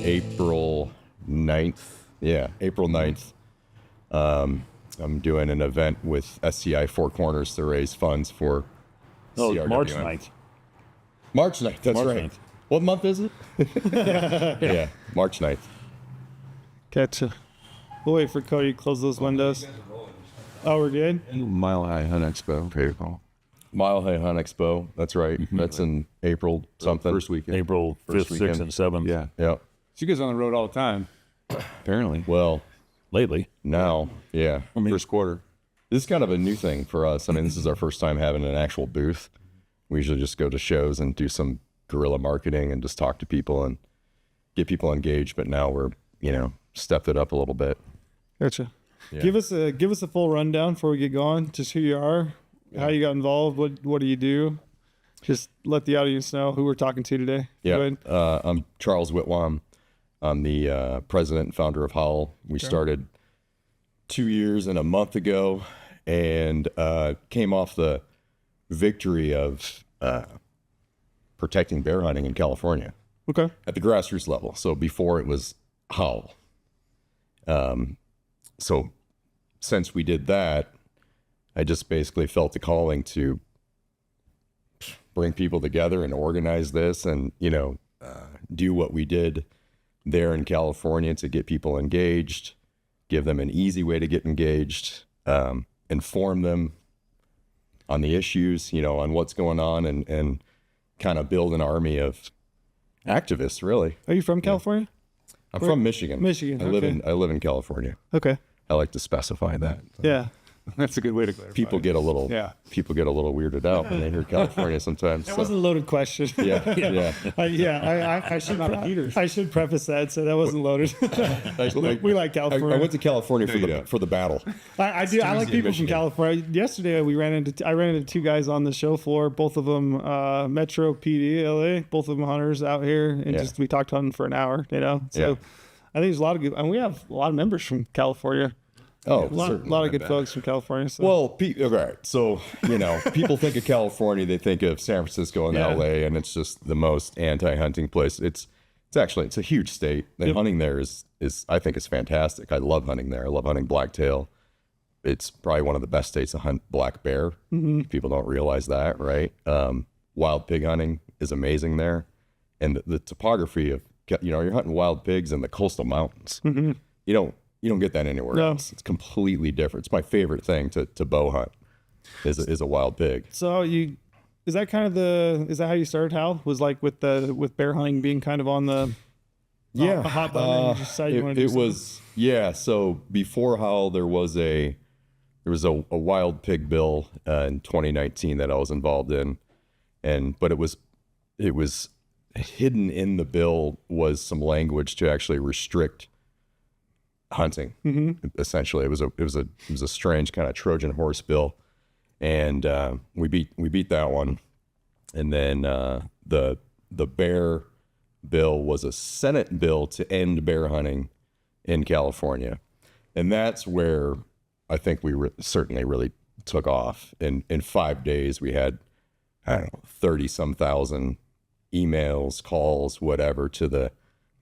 April 9th. Yeah, April 9th. I'm doing an event with SCI Four Corners to raise funds for CRWM. March 9th. March 9th, that's March right. 9th. What month is it? Yeah, March 9th. Gotcha. We'll wait for Cody to close those windows. Oh, we're good? Mile High Hunt Expo, protocol. Mile High Hunt Expo, that's right. That's in April something. First weekend. April 5th, 6th, and 7th. Yeah, Yeah. So you guys are on the road all the time. apparently. Well, Lately. now, yeah. First quarter. This is kind of a new thing for us. I mean, this is our first time having an actual booth. We usually just go to shows and do some guerrilla marketing and just talk to people and get people engaged. But now we're, stepped it up a little bit. Gotcha. Yeah. Give us a full rundown before we get going. Just who you are, how you got involved, what do you do? Just let the audience know who we're talking to today. Yeah. Go ahead. I'm Charles Whitwam. I'm the president and founder of HOWL. We started 2 years and a month ago and came off the victory of protecting bear hunting in California Okay. at the grassroots level. So before it was HOWL. So since we did that, I just basically felt the calling to bring people together and organize this and, do what we did there in California to get people engaged, give them an easy way to get engaged, inform them on the issues, on what's going on and kind of build an army of activists, really. Are you from California? I'm from Michigan. Michigan, I live in California. Okay. I like to specify that. Yeah. That's a good way to clarify. People get a little weirded out when they hear California sometimes. That so. wasn't a loaded question. Yeah. I should preface that, so that wasn't loaded. We like California. I went to California for the battle. I do. I like people Michigan. from California. Yesterday, I ran into two guys on the show floor. Both of them Metro PD LA. Both of them hunters out here, and Yeah. we talked hunting for an hour. So Yeah. I think there's a lot of good, and we have a lot of members from California. Oh, A lot certainly. of good folks from California. So. Well, okay. So, people think of California, they think of San Francisco and Yeah. LA, and it's just the most anti-hunting place. It's a huge state. The hunting there is I think is fantastic. I love hunting there. I love hunting blacktail. It's probably one of the best states to hunt black bear. People don't realize that, right? Wild pig hunting is amazing there. And the topography of, you're hunting wild pigs in the coastal mountains. You don't get that anywhere No. else. It's completely different. It's my favorite thing to bow hunt is a wild pig. So is that how you started, Hal? Was like with bear hunting being kind of on the a hot button and you just decided you wanted to do something? So before HOWL there was a wild pig bill in 2019 that I was involved in, but it was hidden in the bill was some language to actually restrict hunting. Essentially, it was a strange kind of Trojan horse bill, and we beat that one. And then the bear bill was a Senate bill to end bear hunting in California, and that's where I think we certainly really took off. In 5 days, we had 30-some thousand emails, calls, whatever to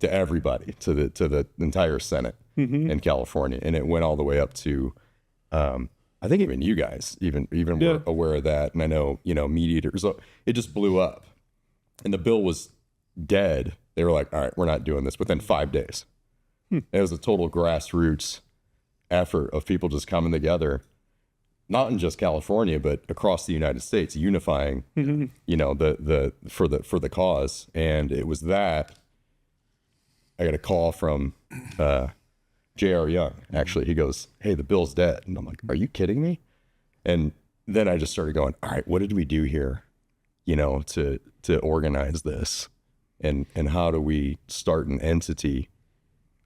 everybody, to the entire Senate in California, and it went all the way up to, I think even you guys even were aware of that, and I know meat eaters. So it just blew up, and the bill was dead. They were like, "All right, we're not doing this." Within 5 days, it was a total grassroots effort of people just coming together, not in just California, but across the United States, unifying, for the cause, and it was that. I got a call from J.R. Young, actually. He goes, "Hey, the bill's dead." And I'm like, "Are you kidding me?" And then I just started going, all right, what did we do here, to organize this? And how do we start an entity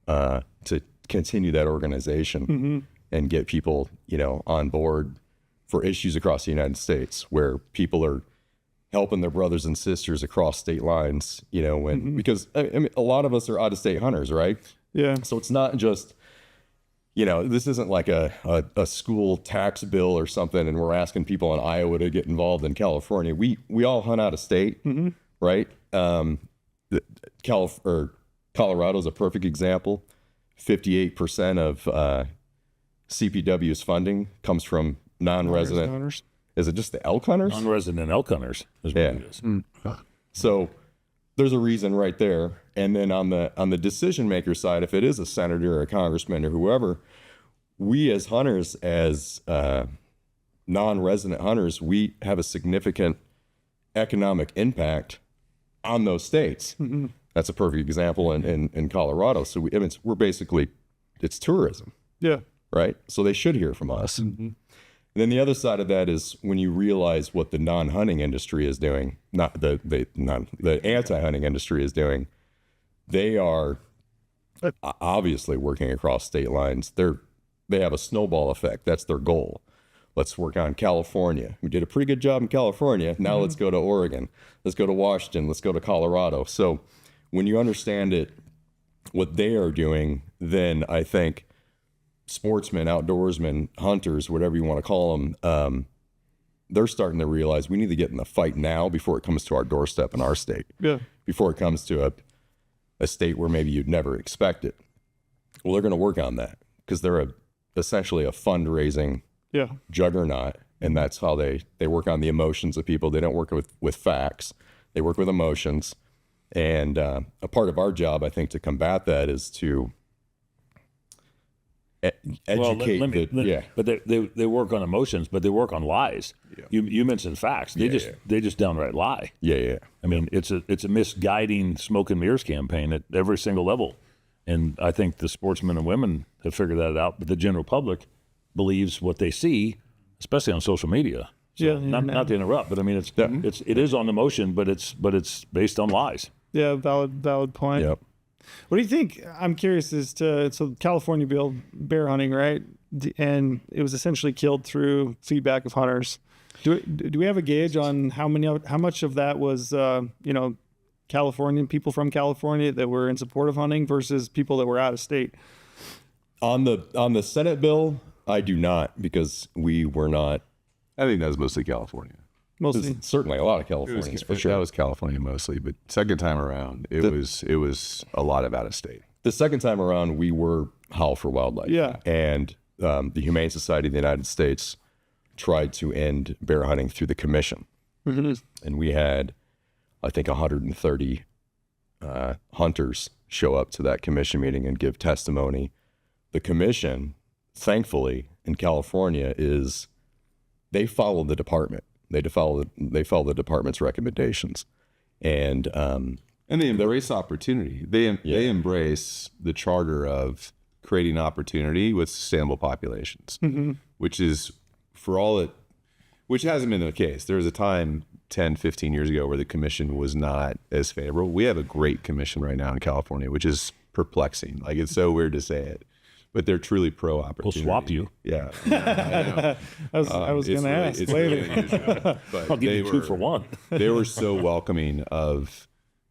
to continue that organization and get people, on board for issues across the United States where people are helping their brothers and sisters across state lines, because I mean, a lot of us are out-of-state hunters, right? Yeah. So it's not just, this isn't like a school tax bill or something, and we're asking people in Iowa to get involved in California. We all hunt out of state, right? Colorado's a perfect example. 58% of CPW's funding comes from non-resident. Owners. Is it just the elk hunters? Non-resident elk hunters is what Yeah. it is. So there's a reason right there. And then on the decision maker side, if it is a senator or a congressman or whoever, we as hunters, as non-resident hunters, we have a significant economic impact on those states. Mm-hmm. That's a perfect example in Colorado. So we're basically, it's tourism, Yeah. right? So they should hear from us. Mm-hmm. And then the other side of that is when you realize what the non-hunting industry is doing, not the anti-hunting industry is doing. They are obviously working across state lines. They have a snowball effect. That's their goal. Let's work on California. We did a pretty good job in California. Now let's go to Oregon. Let's go to Washington. Let's go to Colorado. So when you understand it, what they are doing, then I think sportsmen, outdoorsmen, hunters, whatever you want to call them, they're starting to realize we need to get in the fight now before it comes to our doorstep in our state. Yeah. Before it comes to a state where maybe you'd never expect it. Well, they're going to work on that because they're essentially a fundraising juggernaut, and that's how they work on the emotions of people. They don't work with facts. They work with emotions. And a part of our job, I think, to combat that is to educate. But they work on emotions, but they work on lies. Yeah. You mentioned facts. They just downright lie. Yeah. I mean, it's a misguiding smoke and mirrors campaign at every single level. And I think the sportsmen and women have figured that out, but the general public believes what they see, especially on social media. So not to interrupt, but I mean it is on emotion, but it's based on lies. Yeah, valid point. Yep. What do you think? I'm curious as to, so California bill bear hunting, right? And it was essentially killed through feedback of hunters. Do we have a gauge on how much of that was Californian people from California that were in support of hunting versus people that were out of state? On the Senate bill, I do not, because we were not. I think that was mostly California. Mostly, certainly a lot of Californians for sure. That was California mostly, but second time around, it was a lot of out of state. The second time around, we were HOWL for Wildlife. Yeah. And the Humane Society of the United States tried to end bear hunting through the commission. Mm-hmm. And we had, I think, 130 hunters show up to that commission meeting and give testimony. The commission, thankfully, in California they follow the department. They follow the department's recommendations. And they embrace opportunity. They embrace the charter of creating opportunity with sustainable populations, which is which hasn't been the case. There was a time 10, 15 years ago where the commission was not as favorable. We have a great commission right now in California, which is perplexing. Like, it's so weird to say it, but they're truly pro opportunity. We'll swap you. Yeah. I was going to ask it's later. really unusual. But I'll give you 2 for 1. They were so welcoming of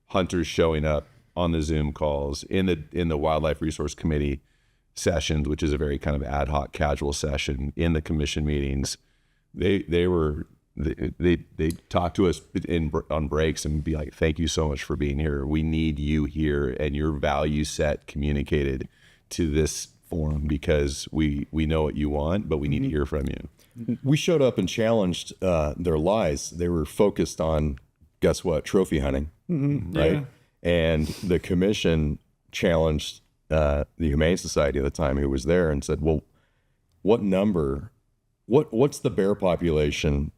hunters showing up on the Zoom calls, in the Wildlife Resource Committee sessions, which is a very kind of ad hoc casual session, in the commission meetings. They talk to us on breaks and be like, thank you so much for being here. We need you here and your value set communicated to this forum because we know what you want, but we need to hear from you. we showed up and challenged their lies. They were focused on, guess what, trophy hunting, right? Yeah. And the commission challenged the Humane Society at the time, who was there, and said, well, what's the bear population?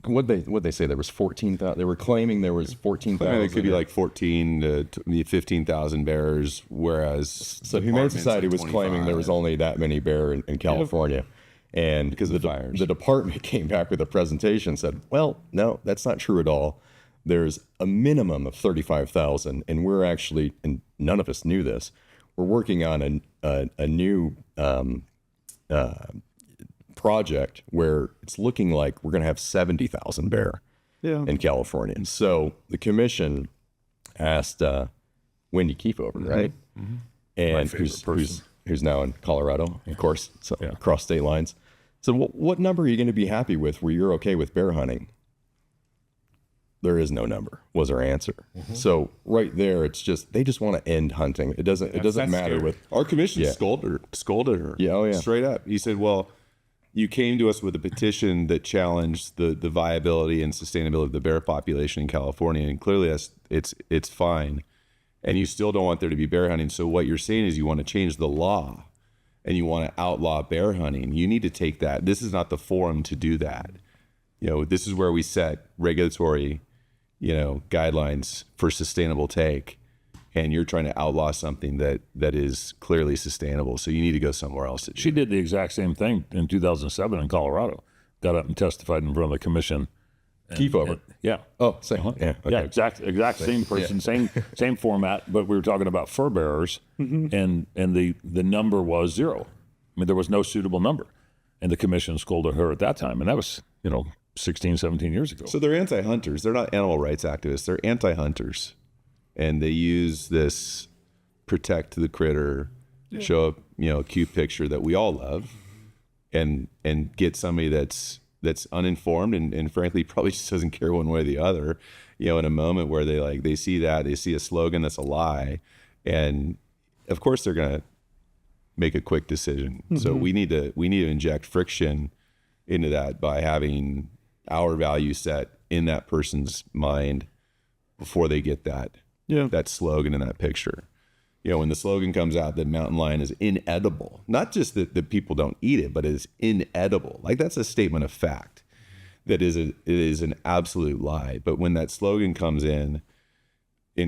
What they say, there was 14,000. They were claiming there was 14,000. It could be like 14 to 15,000 bears, whereas so Humane Society was claiming there was only that many bear in California. And because the department came back with a presentation and said, well, no, that's not true at all. There's a minimum of 35,000, and we're actually, and none of us knew this, we're working on a new project where it's looking like we're going to have 70,000 bear in California. And so the commission asked Wendy Kiefover, right? Mm-hmm. And who's now in Colorado, of course, so across state lines. So what number are you going to be happy with where you're okay with bear hunting? there is no number, was our answer. So right there, it's just, they just want to end hunting. It doesn't that's matter scary. with, Our commissioner Yeah. scolded her. Yeah, oh, yeah. Straight up. He said, well, you came to us with a petition that challenged the viability and sustainability of the bear population in California, and clearly it's fine. And you still don't want there to be bear hunting. So what you're saying is you want to change the law and you want to outlaw bear hunting. You need to take that. This is not the forum to do that. This is where we set regulatory, guidelines for sustainable take. And you're trying to outlaw something that is clearly sustainable. So you need to go somewhere else. She did the exact same thing in 2007 in Colorado. Got up and testified in front of the commission. keep over. Yeah. Oh, same. Yeah. Okay. Yeah, exact same person, same format, but we were talking about fur bearers, and the number was 0. I mean, there was no suitable number, and the commission scolded her at that time, and that was 16, 17 years ago. So they're anti-hunters. They're not animal rights activists. They're anti-hunters. And they use this protect the critter, show a cute picture that we all love, and get somebody that's uninformed and frankly probably just doesn't care one way or the other, in a moment where they see a slogan that's a lie, and of course they're gonna make a quick decision. So we need to inject friction into that by having our value set in that person's mind before they get that slogan and that picture. When the slogan comes out that mountain lion is inedible, not just that people don't eat it, but it is inedible. Like, that's a statement of fact. It is an absolute lie. But when that slogan comes in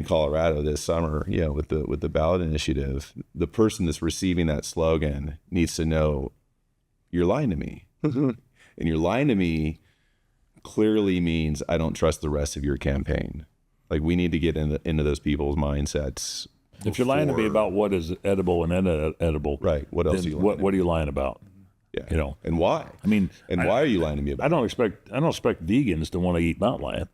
Colorado this summer, with the ballot initiative, the person that's receiving that slogan needs to know, you're lying to me. And you're lying to me clearly means I don't trust the rest of your campaign. Like, we need to get into those people's mindsets. If you're lying to me about what is edible and inedible, Right. What else then are you lying what are you lying about? Yeah. And why? I mean, why are you lying to me about? I don't expect vegans to want to eat mountain lion,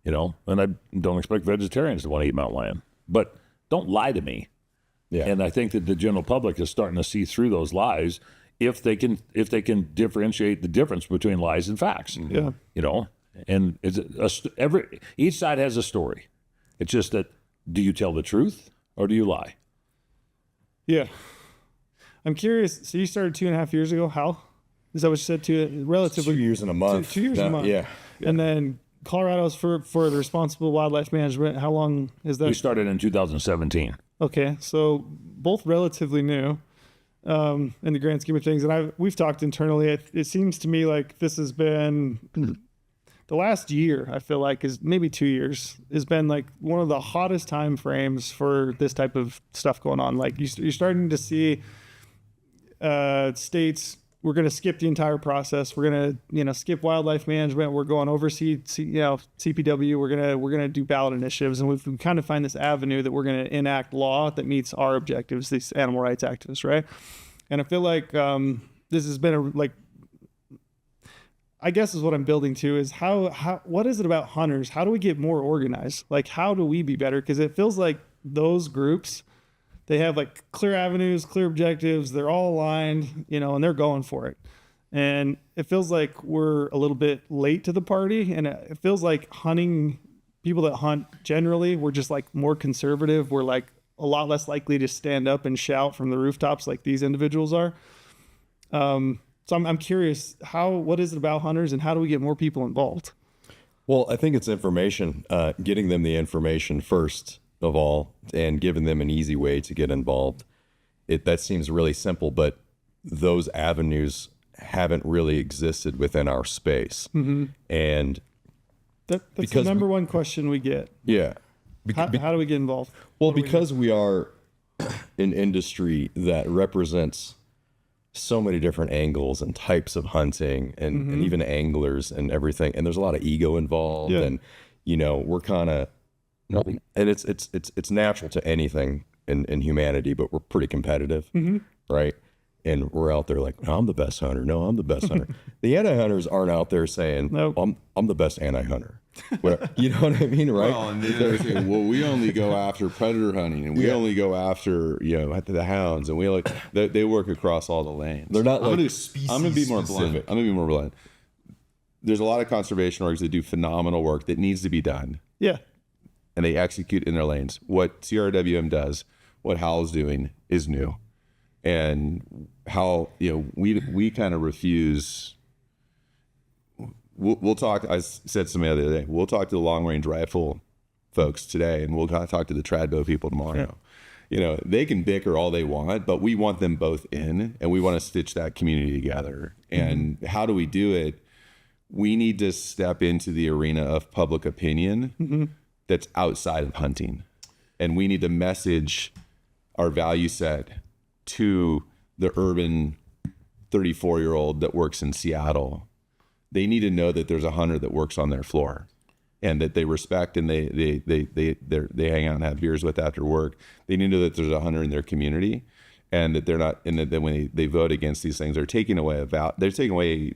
and I don't expect vegetarians to want to eat mountain lion. But don't lie to me. Yeah. And I think that the general public is starting to see through those lies if they can differentiate the difference between lies and facts. Yeah. And each side has a story. It's just that, do you tell the truth or do you lie? Yeah. I'm curious. So you started 2.5 years ago. How? Is that what you said? Relatively 2 years and a month. 2 years and a month. Yeah. And then Colorado's for the responsible wildlife management. How long is that? We started in 2017. Okay, so both relatively new in the grand scheme of things. And we've talked internally. It seems to me like this has been the last year. I feel like is maybe 2 years has been like one of the hottest time frames for this type of stuff going on. Like you're starting to see states. We're going to skip the entire process. We're going to, skip wildlife management. We're going oversee, CPW. We're going to do ballot initiatives, and we've kind of find this avenue that we're going to enact law that meets our objectives. These animal rights activists, right? And I feel like this has been I guess is what I'm building to is how what is it about hunters? How do we get more organized? Like, how do we be better? Because it feels like those groups, they have like clear avenues, clear objectives. They're all aligned, and they're going for it. And it feels like we're a little bit late to the party. And it feels like people that hunt generally, we're just like more conservative. We're like a lot less likely to stand up and shout from the rooftops like these individuals are. So I'm curious, what is it about hunters and how do we get more people involved? Well, I think it's information, getting them the information first of all, and giving them an easy way to get involved. That seems really simple, but those avenues haven't really existed within our space. Mm-hmm. And that's the number one question we get. Yeah. How do we get involved? Well, because we are an industry that represents so many different angles and types of hunting and even anglers and everything. And there's a lot of ego involved. Yeah. And, we're kind of, and it's natural to anything in humanity, but we're pretty competitive, right? And we're out there like, no, I'm the best hunter. No, I'm the best hunter. The anti-hunters aren't out there saying, Nope. I'm the best anti-hunter. You know what I mean, right? Well, and they're saying, well, we only go after predator hunting, and we only go after the hounds, and they work across all the lanes. They're not I'm like gonna be more blunt. I'm gonna be more blunt. there's a lot of conservation orgs that do phenomenal work that needs to be done, Yeah. and they execute in their lanes. What CRWM does, what HOWL's doing, is new. And how, we kind of refuse. We'll talk. I said to somebody the other day, we'll talk to the long range rifle folks today, and we'll talk to the trad bow people tomorrow. They can bicker all they want, but we want them both in, and we want to stitch that community together. And how do we do it? We need to step into the arena of public opinion that's outside of hunting. And we need to message our value set to the urban 34-year-old that works in Seattle. They need to know that there's a hunter that works on their floor, and that they respect, and they hang out and have beers with after work. They need to know that there's a hunter in their community, and that they're not, and that when they vote against these things, they're taking away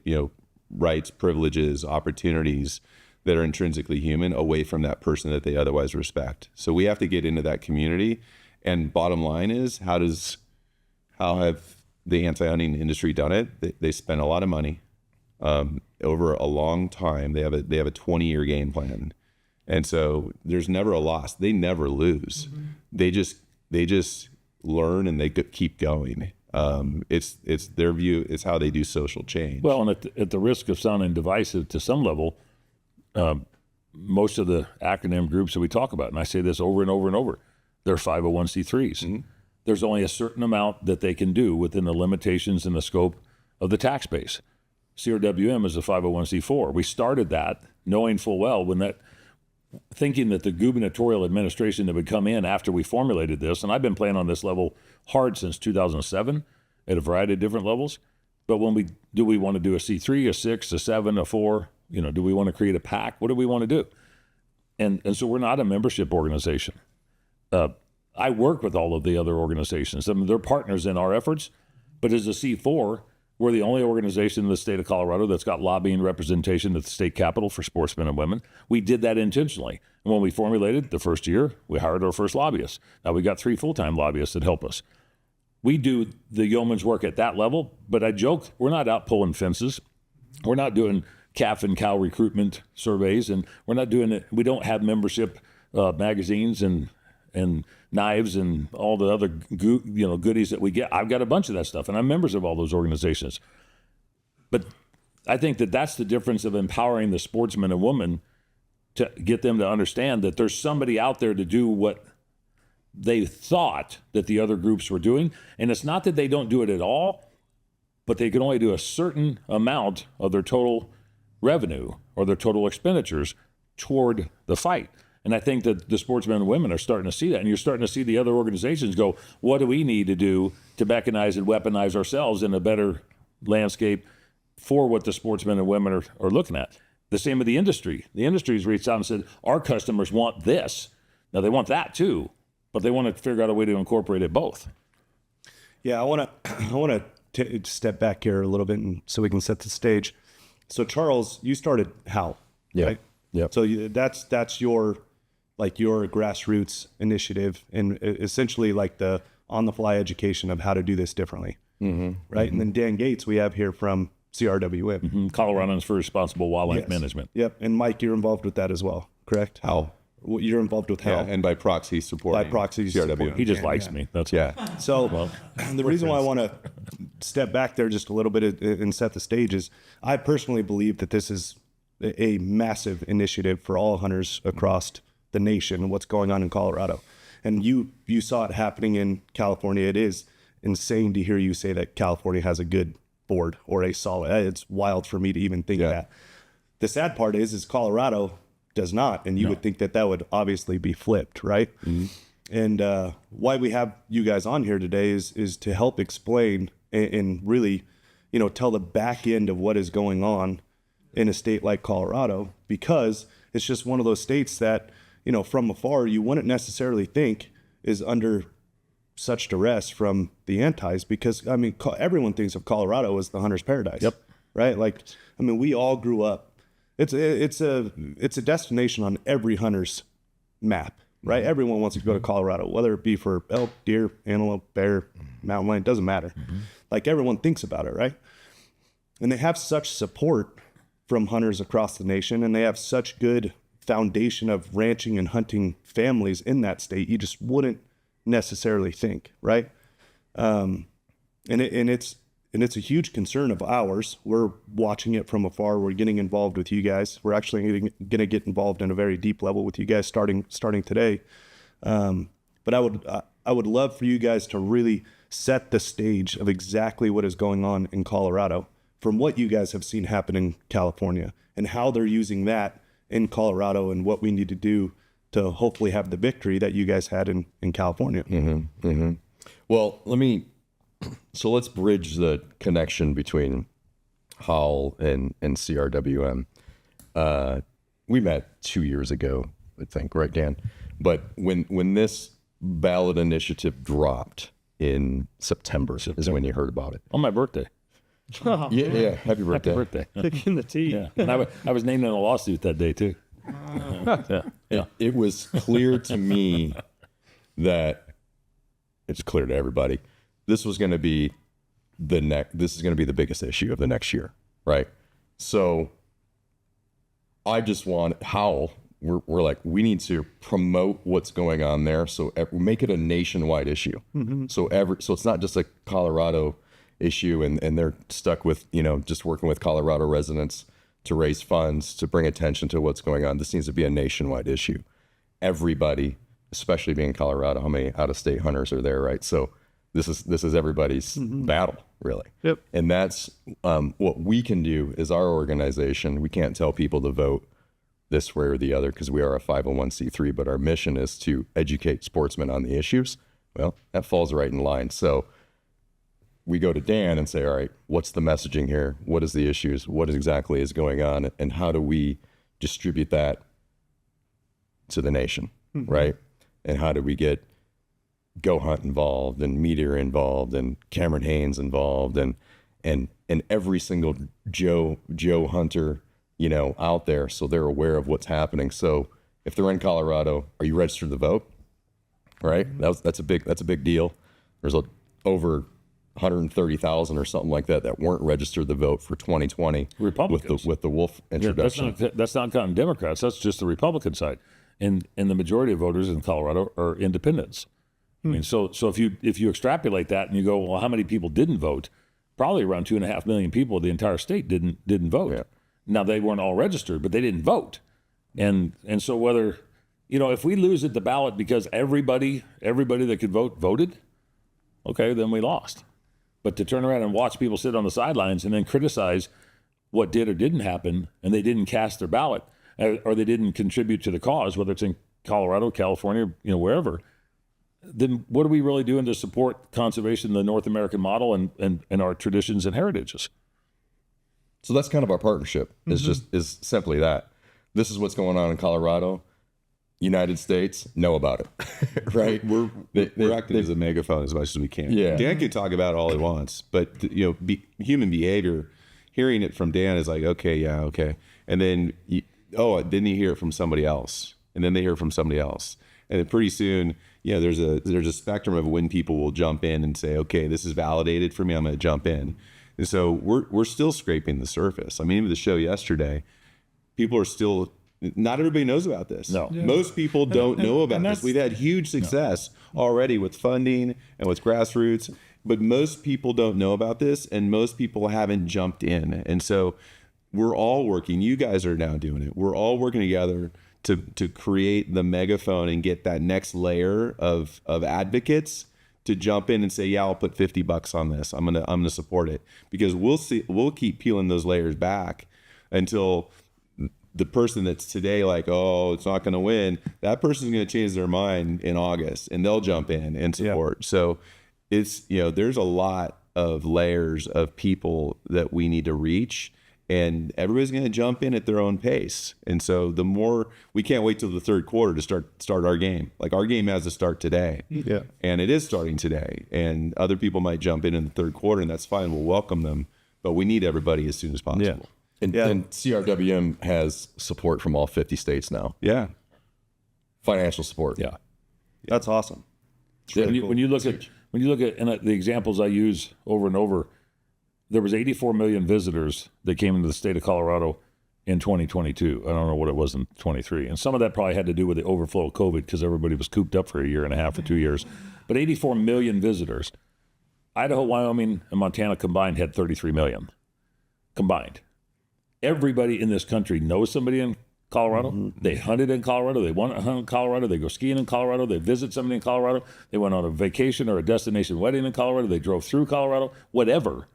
rights, privileges, opportunities that are intrinsically human away from that person that they otherwise respect. So we have to get into that community. And bottom line is, how have the anti-hunting industry done it? They spend a lot of money over a long time. They have a 20-year game plan, and so there's never a loss. They never lose. They just learn, and they keep going. It's their view. It's how they do social change. Well, and at the risk of sounding divisive to some level, most of the acronym groups that we talk about, and I say this over and over and over, they're 501c3s. There's only a certain amount that they can do within the limitations and the scope of the tax base. CRWM is a 501c4. We started that knowing full well thinking that the gubernatorial administration that would come in after we formulated this, and I've been playing on this level hard since 2007 at a variety of different levels. But do we want to do a C3, a 6, a 7, a 4? Do we want to create a PAC? What do we want to do? And so we're not a membership organization. I work with all of the other organizations. I mean, they're partners in our efforts, but as a C4, we're the only organization in the state of Colorado that's got lobbying representation at the state capitol for sportsmen and women. We did that intentionally. And when we formulated the first year, we hired our first lobbyists. Now we got 3 full-time lobbyists that help us. We do the yeoman's work at that level, but I joke, we're not out pulling fences. We're not doing calf and cow recruitment surveys, and we're not doing it. We don't have membership magazines and knives and all the other goodies that we get. I've got a bunch of that stuff, and I'm members of all those organizations. But I think that that's the difference of empowering the sportsmen and women to get them to understand that there's somebody out there to do what they thought that the other groups were doing. And it's not that they don't do it at all, but they can only do a certain amount of their total revenue or their total expenditures toward the fight. And I think that the sportsmen and women are starting to see that. And you're starting to see the other organizations go, what do we need to do to mechanize and weaponize ourselves in a better landscape for what the sportsmen and women are looking at? The same with the industry. The industry's reached out and said, our customers want this. Now, they want that too, but they want to figure out a way to incorporate it both. Yeah, I want to step back here a little bit so we can set the stage. So, Charles, you started HOWL, right? Yeah. So that's your grassroots initiative, and essentially like the on-the-fly education of how to do this differently, right? And then Dan Gates, we have here from CRWM. Coloradans for Responsible Wildlife Management. Yep, and Mike, you're involved with that as well, correct? HOWL. Well, you're involved with HOWL. Yeah, and by proxy supporting. By proxy CRWM. supporting. He just likes me. That's So the reason why I want to step back there just a little bit and set the stage is I personally believe that this is a massive initiative for all hunters across the nation and what's going on in Colorado. And you saw it happening in California. It is insane to hear you say that California has a good board or a solid. It's wild for me to even think that. The sad part is Colorado does not, and you would think that would obviously be flipped, right? And why we have you guys on here today is to help explain and really, tell the back end of what is going on in a state like Colorado, because it's just one of those states that, from afar, you wouldn't necessarily think is under such duress from the antis, because, everyone thinks of Colorado as the hunter's paradise. Yep. Right? We all grew up. It's a destination on every hunter's map, right? Everyone wants to go to Colorado, whether it be for elk, deer, antelope, bear, mountain lion, doesn't matter. Everyone thinks about it, right? And they have such support from hunters across the nation, and they have such good foundation of ranching and hunting families in that state. You just wouldn't necessarily think, right? And it's a huge concern of ours. We're watching it from afar. We're getting involved with you guys. We're actually going to get involved in a very deep level with you guys starting today. But I would love for you guys to really set the stage of exactly what is going on in Colorado from what you guys have seen happen in California and how they're using that in Colorado and what we need to do to hopefully have the victory that you guys had in California. Well, so let's bridge the connection between HOWL and CRWM. We met 2 years ago, I think, right, Dan? But when this ballot initiative dropped in September is when you heard about it. On my birthday. Yeah. Happy birthday. Happy birthday. Kicking the teeth. Yeah. And I was named in a lawsuit that day too. Yeah. It was clear to me that it's clear to everybody. This was going to be this is going to be the biggest issue of the next year, right? So I just want HOWL. We're like, we need to promote what's going on there. So make it a nationwide issue. So it's not just a Colorado issue and they're stuck with, just working with Colorado residents to raise funds, to bring attention to what's going on. This needs to be a nationwide issue. Everybody, especially being in Colorado, how many out-of-state hunters are there, right? So this is everybody's battle, really. Yep. And that's what we can do as our organization. We can't tell people to vote this way or the other because we are a 501c3, but our mission is to educate sportsmen on the issues. Well, that falls right in line. So we go to Dan and say, all right, what's the messaging here? What is the issues? What exactly is going on? And how do we distribute that to the nation, right? And how do we get GOHUNT involved and Meteor involved and Cameron Haynes involved and every single Joe hunter, out there, so they're aware of what's happening. So if they're in Colorado, are you registered to vote? Right? That's a big deal. There's over 130,000 or something like that weren't registered to vote for 2020 Republicans with the wolf introduction. That's not counting Democrats. That's just the Republican side, and the majority of voters in Colorado are independents. I mean, so if you extrapolate that and you go, well, how many people didn't vote? Probably around 2.5 million people. The entire state didn't vote. Yeah. Now they weren't all registered, but they didn't vote, and so whether if we lose at the ballot because everybody that could vote voted, okay, then we lost. But to turn around and watch people sit on the sidelines and then criticize what did or didn't happen, and they didn't cast their ballot, or they didn't contribute to the cause, whether it's in Colorado, California, wherever, then what are we really doing to support conservation, the North American model, and our traditions and heritages? So that's kind of our partnership. Is simply that. This is what's going on in Colorado. United States know about it, right? We're acting as a megaphone as much as we can. Yeah. Dan can talk about it all he wants, but human behavior, hearing it from Dan is like, okay, yeah, okay, and then then you hear it from somebody else, and then they hear it from somebody else, and then pretty soon, there's a spectrum of when people will jump in and say, okay, this is validated for me, I'm going to jump in. And so we're still scraping the surface. I mean, even the show yesterday, people are still. Not everybody knows about this. No. Yeah. Most people don't know about this. We've had huge success already with funding and with grassroots, but most people don't know about this, and most people haven't jumped in. And so we're all working. You guys are now doing it. We're all working together to create the megaphone and get that next layer of advocates to jump in and say, yeah, I'll put $50 on this. I'm gonna support it, because we'll keep peeling those layers back until the person that's today like, oh, it's not going to win, that person's going to change their mind in August and they'll jump in and support. Yeah. So it's, there's a lot of layers of people that we need to reach, and everybody's going to jump in at their own pace. And so the more, we can't wait till the third quarter to start our game. Like, our game has to start today. Yeah. And it is starting today, and other people might jump in the third quarter, and that's fine. We'll welcome them, but we need everybody as soon as possible. Yeah. And CRWM has support from all 50 states now. Yeah. Financial support. Yeah. That's awesome. When you look at and the examples I use over and over, there was 84 million visitors that came into the state of Colorado in 2022. I don't know what it was in 23. And some of that probably had to do with the overflow of COVID because everybody was cooped up for a year and a half or 2 years. But 84 million visitors. Idaho, Wyoming, and Montana combined had 33 million combined. Everybody in this country knows somebody in Colorado. They hunted in Colorado. They want to hunt in Colorado. They go skiing in Colorado. They visit somebody in Colorado. They went on a vacation or a destination wedding in Colorado. They drove through Colorado. Whatever.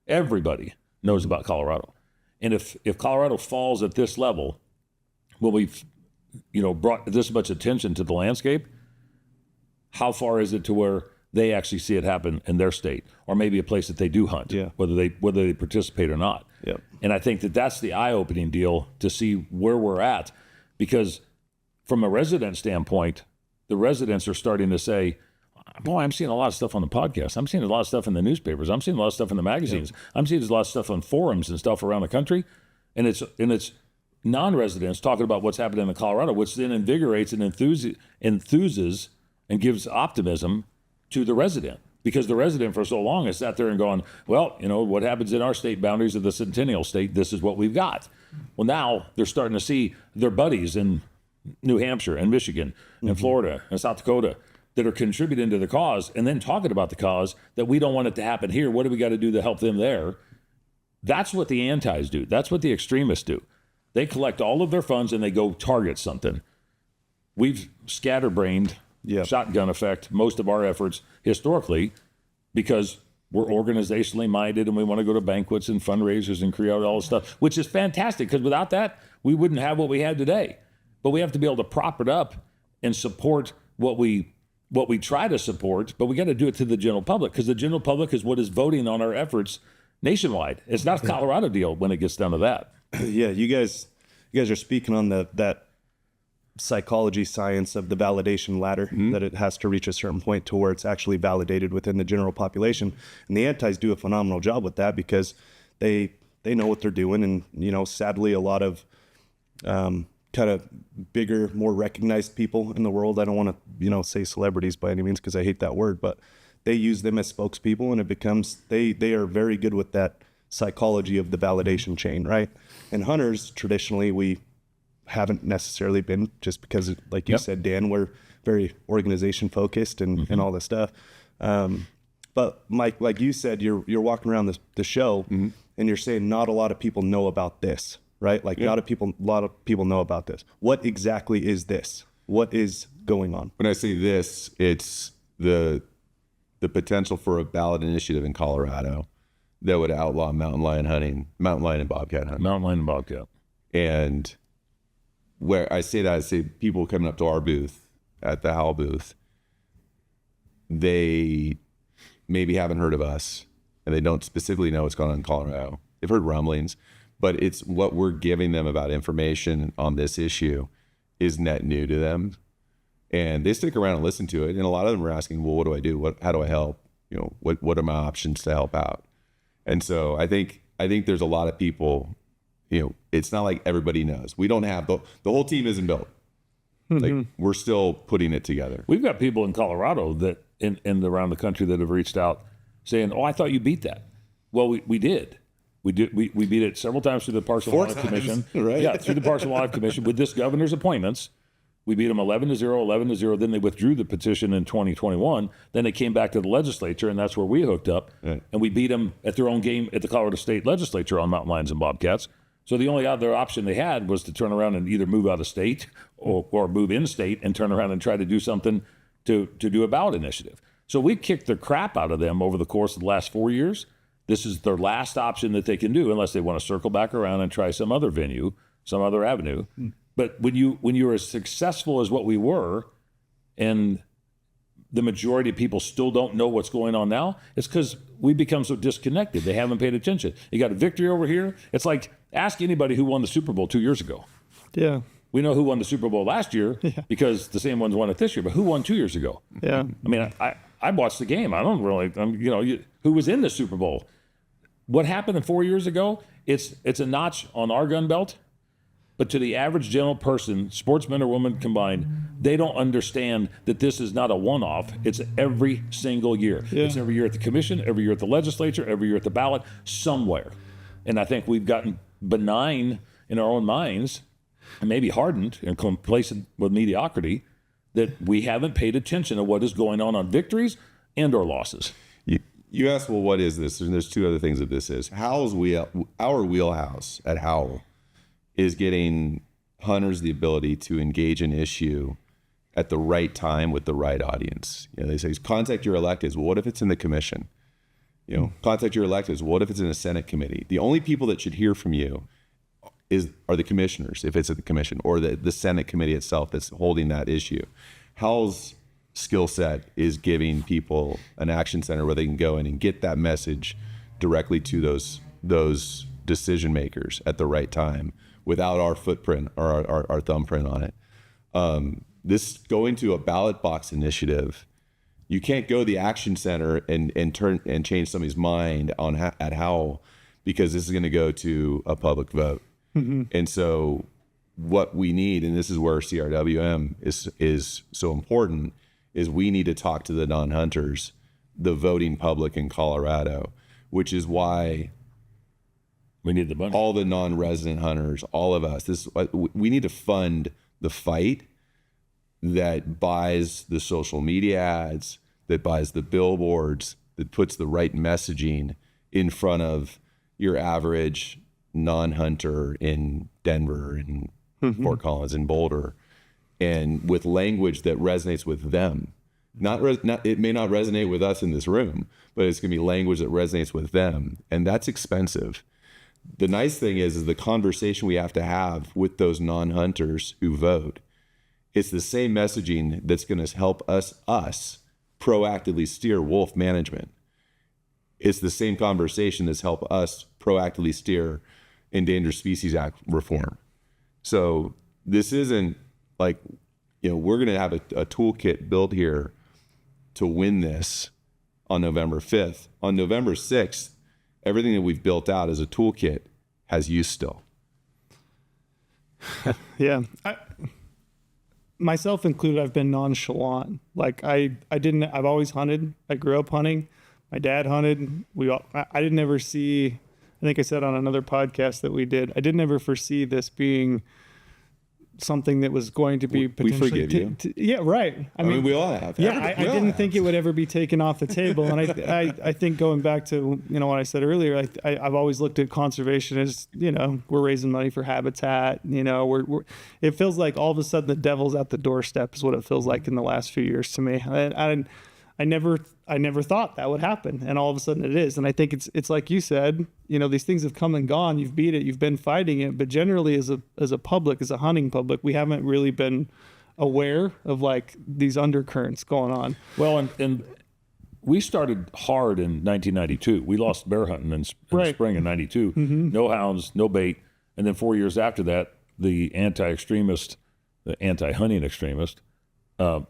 Everybody knows about Colorado. And if Colorado falls at this level, well, we've brought this much attention to the landscape, how far is it to where they actually see it happen in their state, or maybe a place that they do hunt, whether they participate or not. Yep. And I think that's the eye-opening deal to see where we're at, because from a resident standpoint, the residents are starting to say, boy, I'm seeing a lot of stuff on the podcast. I'm seeing a lot of stuff in the newspapers. I'm seeing a lot of stuff in the magazines. I'm seeing a lot of stuff on forums and stuff around the country. And it's non-residents talking about what's happening in Colorado, which then invigorates and enthuses and gives optimism to the resident, because the resident for so long has sat there and gone, well, what happens in our state boundaries of the Centennial State, this is what we've got. Well, now they're starting to see their buddies in New Hampshire and Michigan and Florida and South Dakota that are contributing to the cause, and then talking about the cause, that we don't want it to happen here. What do we got to do to help them there? That's what the antis do. That's what the extremists do. They collect all of their funds and they go target something. We've scatterbrained, shotgun effect, most of our efforts historically, because we're organizationally minded and we want to go to banquets and fundraisers and create all this stuff, which is fantastic, because without that, we wouldn't have what we had today. But we have to be able to prop it up and support what we try to support, but we got to do it to the general public, because the general public is what is voting on our efforts nationwide. It's not a Colorado deal when it gets down to that. Yeah, you guys are speaking on that psychology science of the validation ladder, that it has to reach a certain point to where it's actually validated within the general population. And the antis do a phenomenal job with that, because they know what they're doing. And, sadly, a lot of kind of bigger, more recognized people in the world, I don't want to, say celebrities by any means, because I hate that word, but they use them as spokespeople, and it becomes, they are very good with that psychology of the validation chain, right? And hunters, traditionally, we haven't necessarily been, just because, like you said, Dan, we're very organization focused and all this stuff. But Mike, like you said, you're walking around the show and you're saying not a lot of people know about this, right? Like not a lot of people know about this. What exactly is this? What is going on? When I say this, it's the potential for a ballot initiative in Colorado that would outlaw mountain lion and bobcat hunting. Mountain lion and bobcat. And where I say people coming up to our booth at the HOWL booth, they maybe haven't heard of us, and they don't specifically know what's going on in Colorado. They've heard rumblings, but it's what we're giving them about information on this issue is net new to them. And they stick around and listen to it. And a lot of them are asking, well, what do I do? How do I help? What are my options to help out? And so I think there's a lot of people, it's not like everybody knows. We don't have the whole team isn't built. Like, we're still putting it together. We've got people in Colorado that in around the country that have reached out saying, oh, I thought you beat that. Well, we did. We beat it several times through the Parks and Wildlife Commission. Right? Yeah, through the Parks and Wildlife Commission with this governor's appointments. We beat them 11-0, 11-0. Then they withdrew the petition in 2021. Then they came back to the legislature, and that's where we hooked up. Right. And we beat them at their own game at the Colorado State Legislature on mountain lions and bobcats. So the only other option they had was to turn around and either move out of state or move in state and turn around and try to do something to do a ballot initiative. So we kicked the crap out of them over the course of the last 4 years. This is their last option that they can do, unless they want to circle back around and try some other venue, some other avenue. But when you're as successful as what we were, and the majority of people still don't know what's going on now, it's because we become so disconnected. They haven't paid attention. You got a victory over here. It's like, ask anybody who won the Super Bowl 2 years ago. Yeah. We know who won the Super Bowl last year because the same ones won it this year, but who won 2 years ago? Yeah. I mean, I watched the game. I don't really, who was in the Super Bowl? What happened 4 years ago? It's a notch on our gun belt. But to the average general person, sportsman or woman combined, they don't understand that this is not a one-off. It's every single year. Yeah. It's every year at the commission, every year at the legislature, every year at the ballot, somewhere. And I think we've gotten benign in our own minds, and maybe hardened and complacent with mediocrity, that we haven't paid attention to what is going on victories and or losses. You asked, well, what is this? And there's two other things that this is. Our wheelhouse at HOWL is getting hunters the ability to engage an issue at the right time with the right audience. They say, contact your electeds. Well, what if it's in the commission? Contact your electeds. What if it's in a Senate committee? The only people that should hear from you are the commissioners, if it's at the commission, or the Senate committee itself that's holding that issue. HOWL's skill set is giving people an action center where they can go in and get that message directly to those decision makers at the right time without our footprint or our thumbprint on it. This going to a ballot box initiative, you can't go to the action center and turn and change somebody's mind at HOWL, because this is going to go to a public vote. And so what we need, and this is where CRWM is so important, is we need to talk to the non-hunters, the voting public in Colorado, which is why we need the money. All the non-resident hunters, all of us, we need to fund the fight that buys the social media ads, that buys the billboards, that puts the right messaging in front of your average non-hunter in Denver and Fort Collins and Boulder, and with language that resonates with them. It may not resonate with us in this room, but it's going to be language that resonates with them, and that's expensive. The nice thing is the conversation we have to have with those non-hunters who vote. It's the same messaging that's going to help us proactively steer wolf management. It's the same conversation that's helped us proactively steer Endangered Species Act reform. So this isn't like, we're going to have a toolkit built here to win this on November 5th. On November 6th, everything that we've built out as a toolkit has use still. Yeah. Myself included, I've been nonchalant. Like I've always hunted. I grew up hunting. My dad hunted. I didn't ever see, I think I said on another podcast that we did, I didn't ever foresee this being something that was going to be potentially. We forgive you. Yeah, right. I mean, we all have. Yeah, I didn't think it would ever be taken off the table. And I think going back to, what I said earlier, I've always looked at conservation as, we're raising money for habitat. It feels like all of a sudden the devil's at the doorstep is what it feels like in the last few years to me. I never thought that would happen, and all of a sudden it is. And I think it's like you said, these things have come and gone. You've beat it. You've been fighting it. But generally, as a public, as a hunting public, we haven't really been aware of like these undercurrents going on. Well, and we started hard in 1992. We lost bear hunting in the spring of 92. No hounds, no bait. And then 4 years after that, the anti-hunting extremist,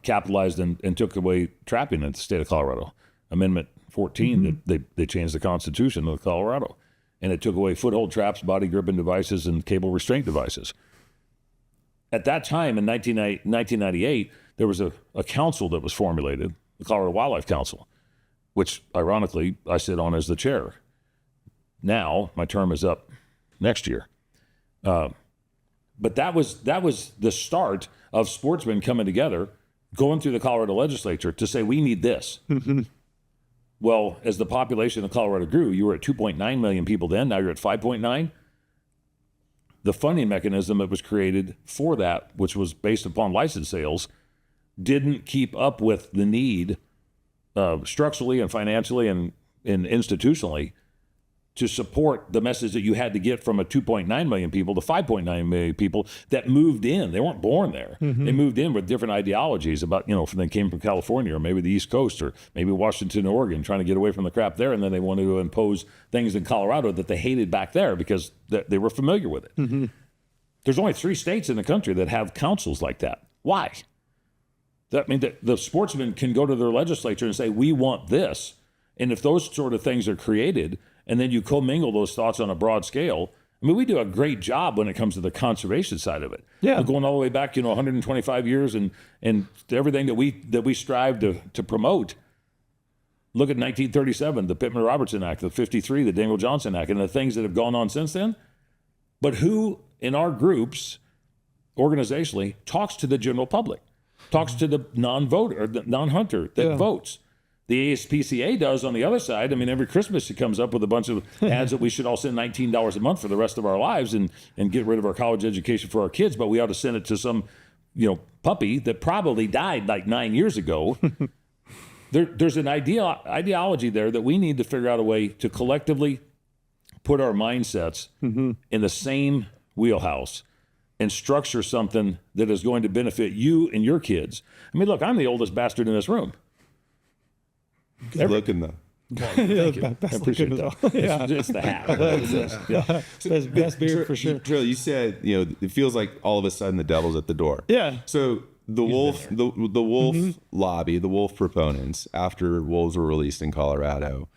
capitalized and took away trapping in the state of Colorado. Amendment 14, that they changed the Constitution of Colorado. And it took away foothold traps, body gripping devices, and cable restraint devices. At that time, in 1998, there was a council that was formulated, the Colorado Wildlife Council, which, ironically, I sit on as the chair. Now, my term is up next year. But that was the start of sportsmen coming together, going through the Colorado legislature to say, we need this. Well, as the population of Colorado grew, you were at 2.9 million people then, now you're at 5.9. The funding mechanism that was created for that, which was based upon license sales, didn't keep up with the need structurally and financially and institutionally to support the message that you had to get from a 2.9 million people to 5.9 million people that moved in. They weren't born there. They moved in with different ideologies about, they came from California or maybe the East Coast or maybe Washington, Oregon, trying to get away from the crap there. And then they wanted to impose things in Colorado that they hated back there because they were familiar with it. There's only 3 states in the country that have councils like that. Why? That means that the sportsmen can go to their legislature and say, we want this. And if those sort of things are created, and then you commingle those thoughts on a broad scale, I mean, we do a great job when it comes to the conservation side of it. Yeah, we're going all the way back, 125 years, and everything that we strive to promote. Look at 1937, the Pittman-Robertson Act, the 53, the Dingell-Johnson Act, and the things that have gone on since then. But who in our groups, organizationally, talks to the general public, talks to the non-voter, or the non-hunter that votes. The ASPCA does on the other side. I mean, every Christmas it comes up with a bunch of ads that we should all send $19 a month for the rest of our lives and get rid of our college education for our kids, but we ought to send it to some, puppy that probably died like 9 years ago. There's an ideology there that we need to figure out a way to collectively put our mindsets in the same wheelhouse and structure something that is going to benefit you and your kids. I mean, look, I'm the oldest bastard in this room. Good looking though. Thank you. I appreciate that. It's the hat. Best beer for sure. Drill, you said, it feels like all of a sudden the devil's at the door. Yeah. So the wolf lobby, the wolf proponents, after wolves were released in Colorado,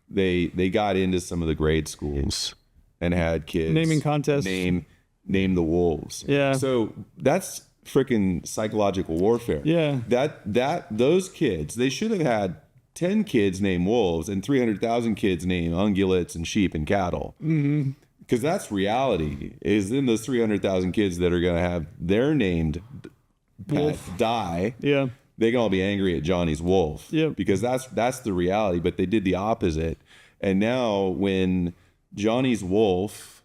they got into some of the grade schools and had kids naming contests. Name the wolves. Yeah. So that's freaking psychological warfare. Yeah. Those kids, they should have had 10 kids name wolves and 300,000 kids name ungulates and sheep and cattle. Because that's reality, is in those 300,000 kids that are going to have their named pet die. Yeah. They can all be angry at Johnny's wolf. Yeah. Because that's the reality, but they did the opposite. And now when Johnny's wolf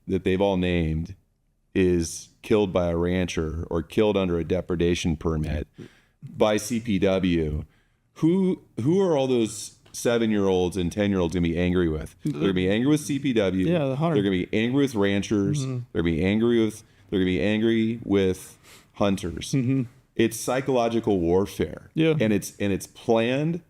that they've all named is killed by a rancher or killed under a depredation permit by CPW, who are all those 7-year-olds and 10-year-olds gonna be angry with? They're gonna be angry with CPW. Yeah, the hunter. They're gonna be angry with ranchers. They're gonna be angry with hunters. It's psychological warfare. Yeah. And it's planned,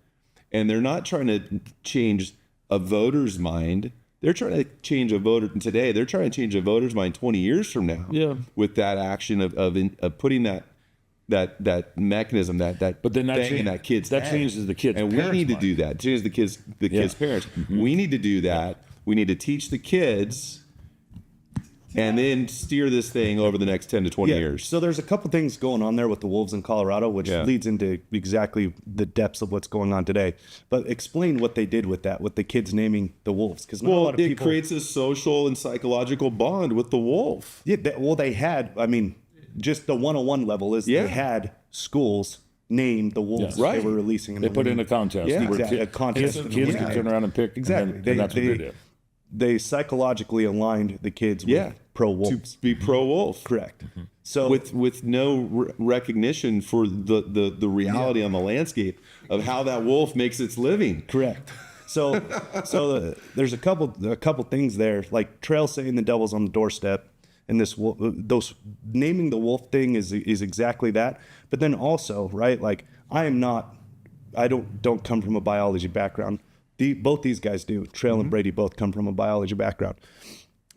and they're not trying to change a voter's mind. They're trying to change a voter today. They're trying to change a voter's mind 20 years from now. Yeah. With that action of putting that mechanism, but then thing in that kid's that head. changes the kid's and we parents' need to mind. do that. Change the kids' parents. We need to do that. We need to teach the kids, and then steer this thing over the next 10 to 20 years. So there's a couple things going on there with the wolves in Colorado, which leads into exactly the depths of what's going on today. But explain what they did with that, with the kids naming the wolves, because not a lot of people. Creates a social and psychological bond with the wolf. Yeah, they had. I mean, just the 101 level is they had schools name the wolves Yes. they were releasing. They put in a contest. Yeah, where exactly. A contest. Kids could turn around and pick. Exactly. And that's what they did. They psychologically aligned the kids with pro-wolves. To be pro-wolf. Correct. So with no recognition for the reality on the landscape of how that wolf makes its living. correct. So there's a couple things there, like Trail saying the devil's on the doorstep, and those naming the wolf thing is exactly that. But then also, right, like I don't come from a biology background. Both these guys do. Trail and Brady both come from a biology background,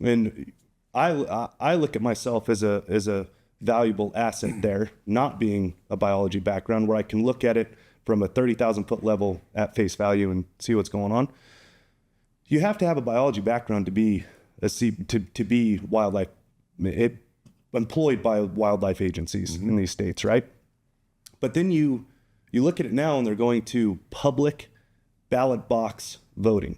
and I look at myself as a valuable asset there, not being a biology background, where I can look at it from a 30,000 foot level at face value and see what's going on. You have to have a biology background to be to be wildlife employed by wildlife agencies in these states, right? But then you look at it now, and they're going to public ballot box voting.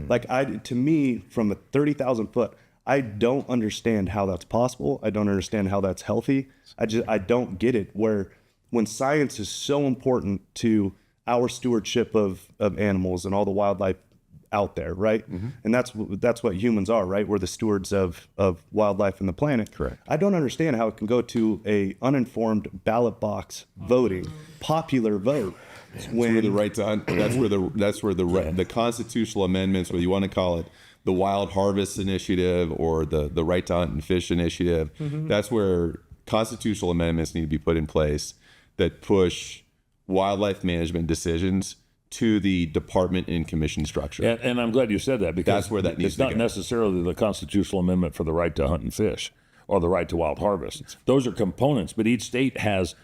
Like to me, from a 30,000 foot, I don't understand how that's possible. I don't understand how that's healthy. I don't get it. When science is so important to our stewardship of animals and all the wildlife out there, right? And that's what humans are, right? We're the stewards of wildlife and the planet. Correct. I don't understand how it can go to a uninformed ballot box voting, popular vote. Where the right to hunt, that's where the constitutional amendments, whether you want to call it the Wild Harvest Initiative or the Right to Hunt and Fish Initiative, that's where constitutional amendments need to be put in place that push wildlife management decisions to the department and commission structure. And I'm glad you said that, because That's where that needs it's to not go. necessarily the constitutional amendment for the right to hunt and fish or the right to wild harvest. Those are components, but each state has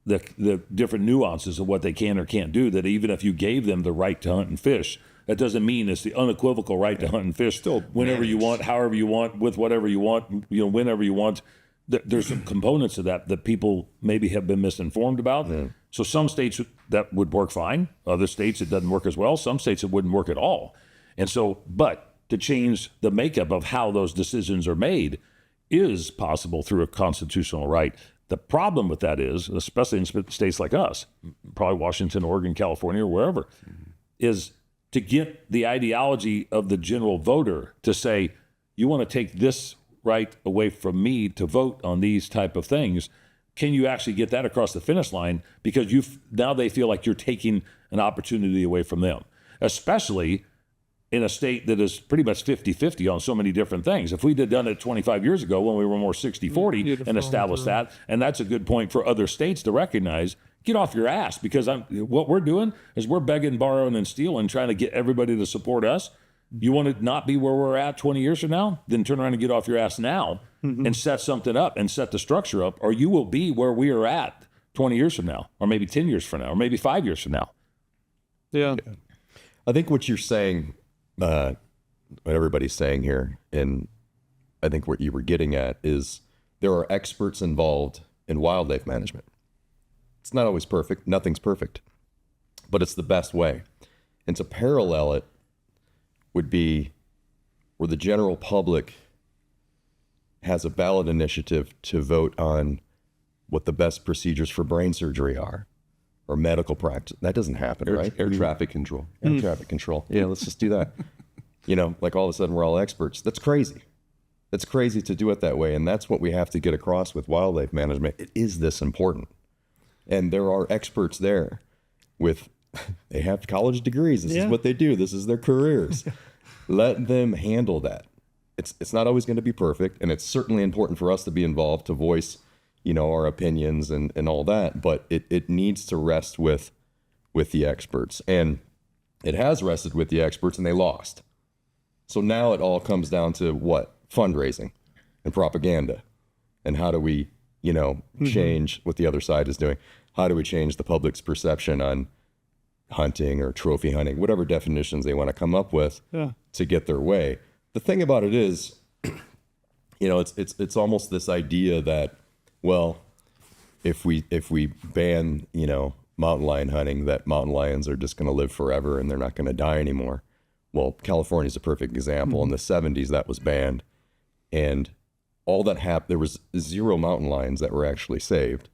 the different nuances of what they can or can't do, that even if you gave them the right to hunt and fish, that doesn't mean it's the unequivocal right to hunt and fish Still whenever you want, however you want, with whatever you want, whenever you want. There's some components of that people maybe have been misinformed about. So some states that would work fine. Other states it doesn't work as well. Some states it wouldn't work at all. And so, but to change the makeup of how those decisions are made is possible through a constitutional right. The problem with that is, especially in states like us, probably Washington, Oregon, California, or wherever, is to get the ideology of the general voter to say, you want to take this right away from me to vote on these type of things. Can you actually get that across the finish line? Because now they feel like you're taking an opportunity away from them, especially in a state that is pretty much 50-50 on so many different things. If we'd have done it 25 years ago when we were more 60-40 and established that, and that's a good point for other states to recognize, get off your ass, because what we're doing is we're begging, borrowing, and stealing, trying to get everybody to support us. You want to not be where we're at 20 years from now? Then turn around and get off your ass now and set something up and set the structure up, or you will be where we are at 20 years from now, or maybe 10 years from now, or maybe 5 years from now. Yeah. I think what you're saying, what everybody's saying here, and I think what you were getting at is there are experts involved in wildlife management. It's not always perfect. Nothing's perfect, but it's the best way. And to parallel it would be where the general public has a ballot initiative to vote on what the best procedures for brain surgery are, or medical practice. That doesn't happen, right? Air traffic control. Air traffic control. Yeah, let's just do that. Like all of a sudden we're all experts. That's crazy. That's crazy to do it that way. And that's what we have to get across with wildlife management. It is this important. And there are experts there they have college degrees. This is what they do. This is their careers. Let them handle that. It's not always going to be perfect. And it's certainly important for us to be involved, to voice, our opinions and all that. But it needs to rest with the experts. And it has rested with the experts, and they lost. So now it all comes down to what? Fundraising and propaganda. And how do we, change what the other side is doing? How do we change the public's perception on hunting or trophy hunting, whatever definitions they want to come up with to get their way? The thing about it is, it's almost this idea that, well, if we ban, mountain lion hunting, that mountain lions are just going to live forever and they're not going to die anymore. Well, California's a perfect example. In the 70s, that was banned. And all that happened, there was 0 mountain lions that were actually saved.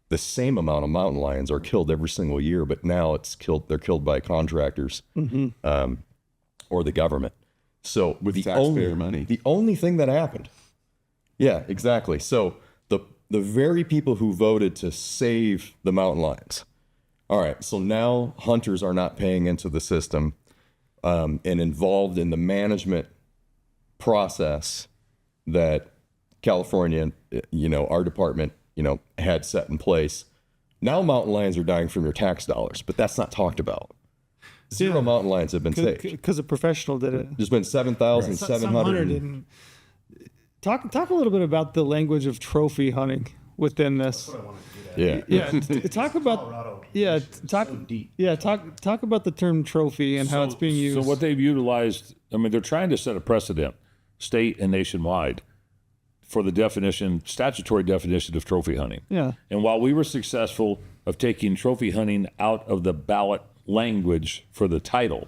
The same amount of mountain lions are killed every single year, but now they're killed by contractors or the government. So with taxpayer money. The only thing that happened. Yeah, exactly. So the very people who voted to save the mountain lions. All right. So now hunters are not paying into the system and involved in the management process that California, our department, had set in place. Now mountain lions are dying from your tax dollars, but that's not talked about. 0 mountain lions have been saved. Because a professional did it. There's been 7,700. Talk a little bit about the language of trophy hunting within this. Yeah. Talk about talk about the term trophy and how it's being used. So what they've utilized, they're trying to set a precedent, state and nationwide, for the statutory definition of trophy hunting. Yeah. And while we were successful of taking trophy hunting out of the ballot language for the title,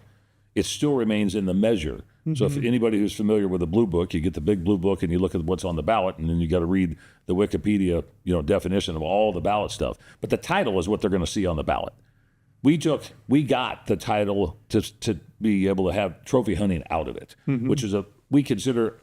it still remains in the measure. So if anybody who's familiar with the blue book, you get the big blue book and you look at what's on the ballot, and then you got to read the Wikipedia, definition of all the ballot stuff. But the title is what they're going to see on the ballot. We got the title to be able to have trophy hunting out of it, which is we consider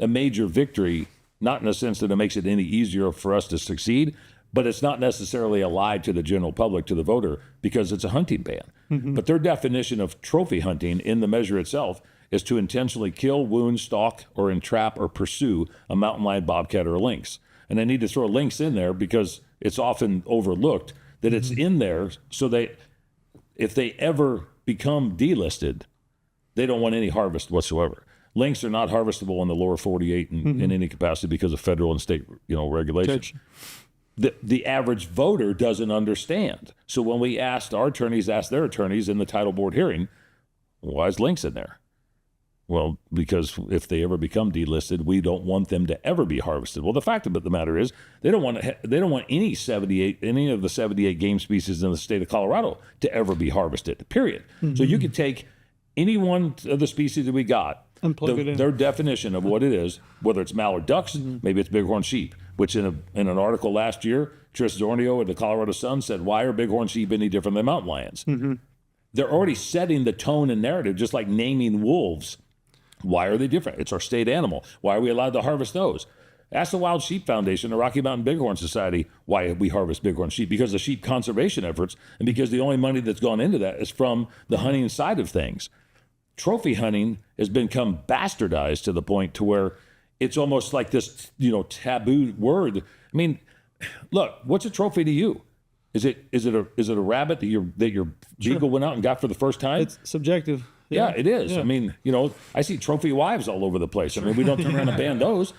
a major victory, not in the sense that it makes it any easier for us to succeed, but it's not necessarily a lie to the general public, to the voter, because it's a hunting ban. But their definition of trophy hunting in the measure itself is to intentionally kill, wound, stalk, or entrap or pursue a mountain lion, bobcat, or a lynx. And I need to throw lynx in there because it's often overlooked that it's in there so if they ever become delisted, they don't want any harvest whatsoever. Lynx are not harvestable in the lower 48 in any capacity because of federal and state regulations. The average voter doesn't understand. So when we asked our attorneys, asked their attorneys in the title board hearing, why is lynx in there? Well, because if they ever become delisted, we don't want them to ever be harvested. Well, the fact of the matter is, they don't want any of the 78 game species in the state of Colorado to ever be harvested. Period. So you could take any one of the species that we got Unplug it in. Their definition of what it is, whether it's mallard ducks, maybe it's bighorn sheep, which in an article last year, Tris Zornio at the Colorado Sun said, why are bighorn sheep any different than mountain lions? They're already setting the tone and narrative, just like naming wolves. Why are they different? It's our state animal. Why are we allowed to harvest those? Ask the Wild Sheep Foundation, the Rocky Mountain Bighorn Society, why we harvest bighorn sheep. Because of sheep conservation efforts, and because the only money that's gone into that is from the hunting side of things. Trophy hunting has become bastardized to the point to where it's almost like this, taboo word. I mean, look, what's a trophy to you? Is it a rabbit that your beagle went out and got for the first time? It's subjective. Yeah, it is. I mean, I see trophy wives all over the place. I mean, we don't turn around and ban those.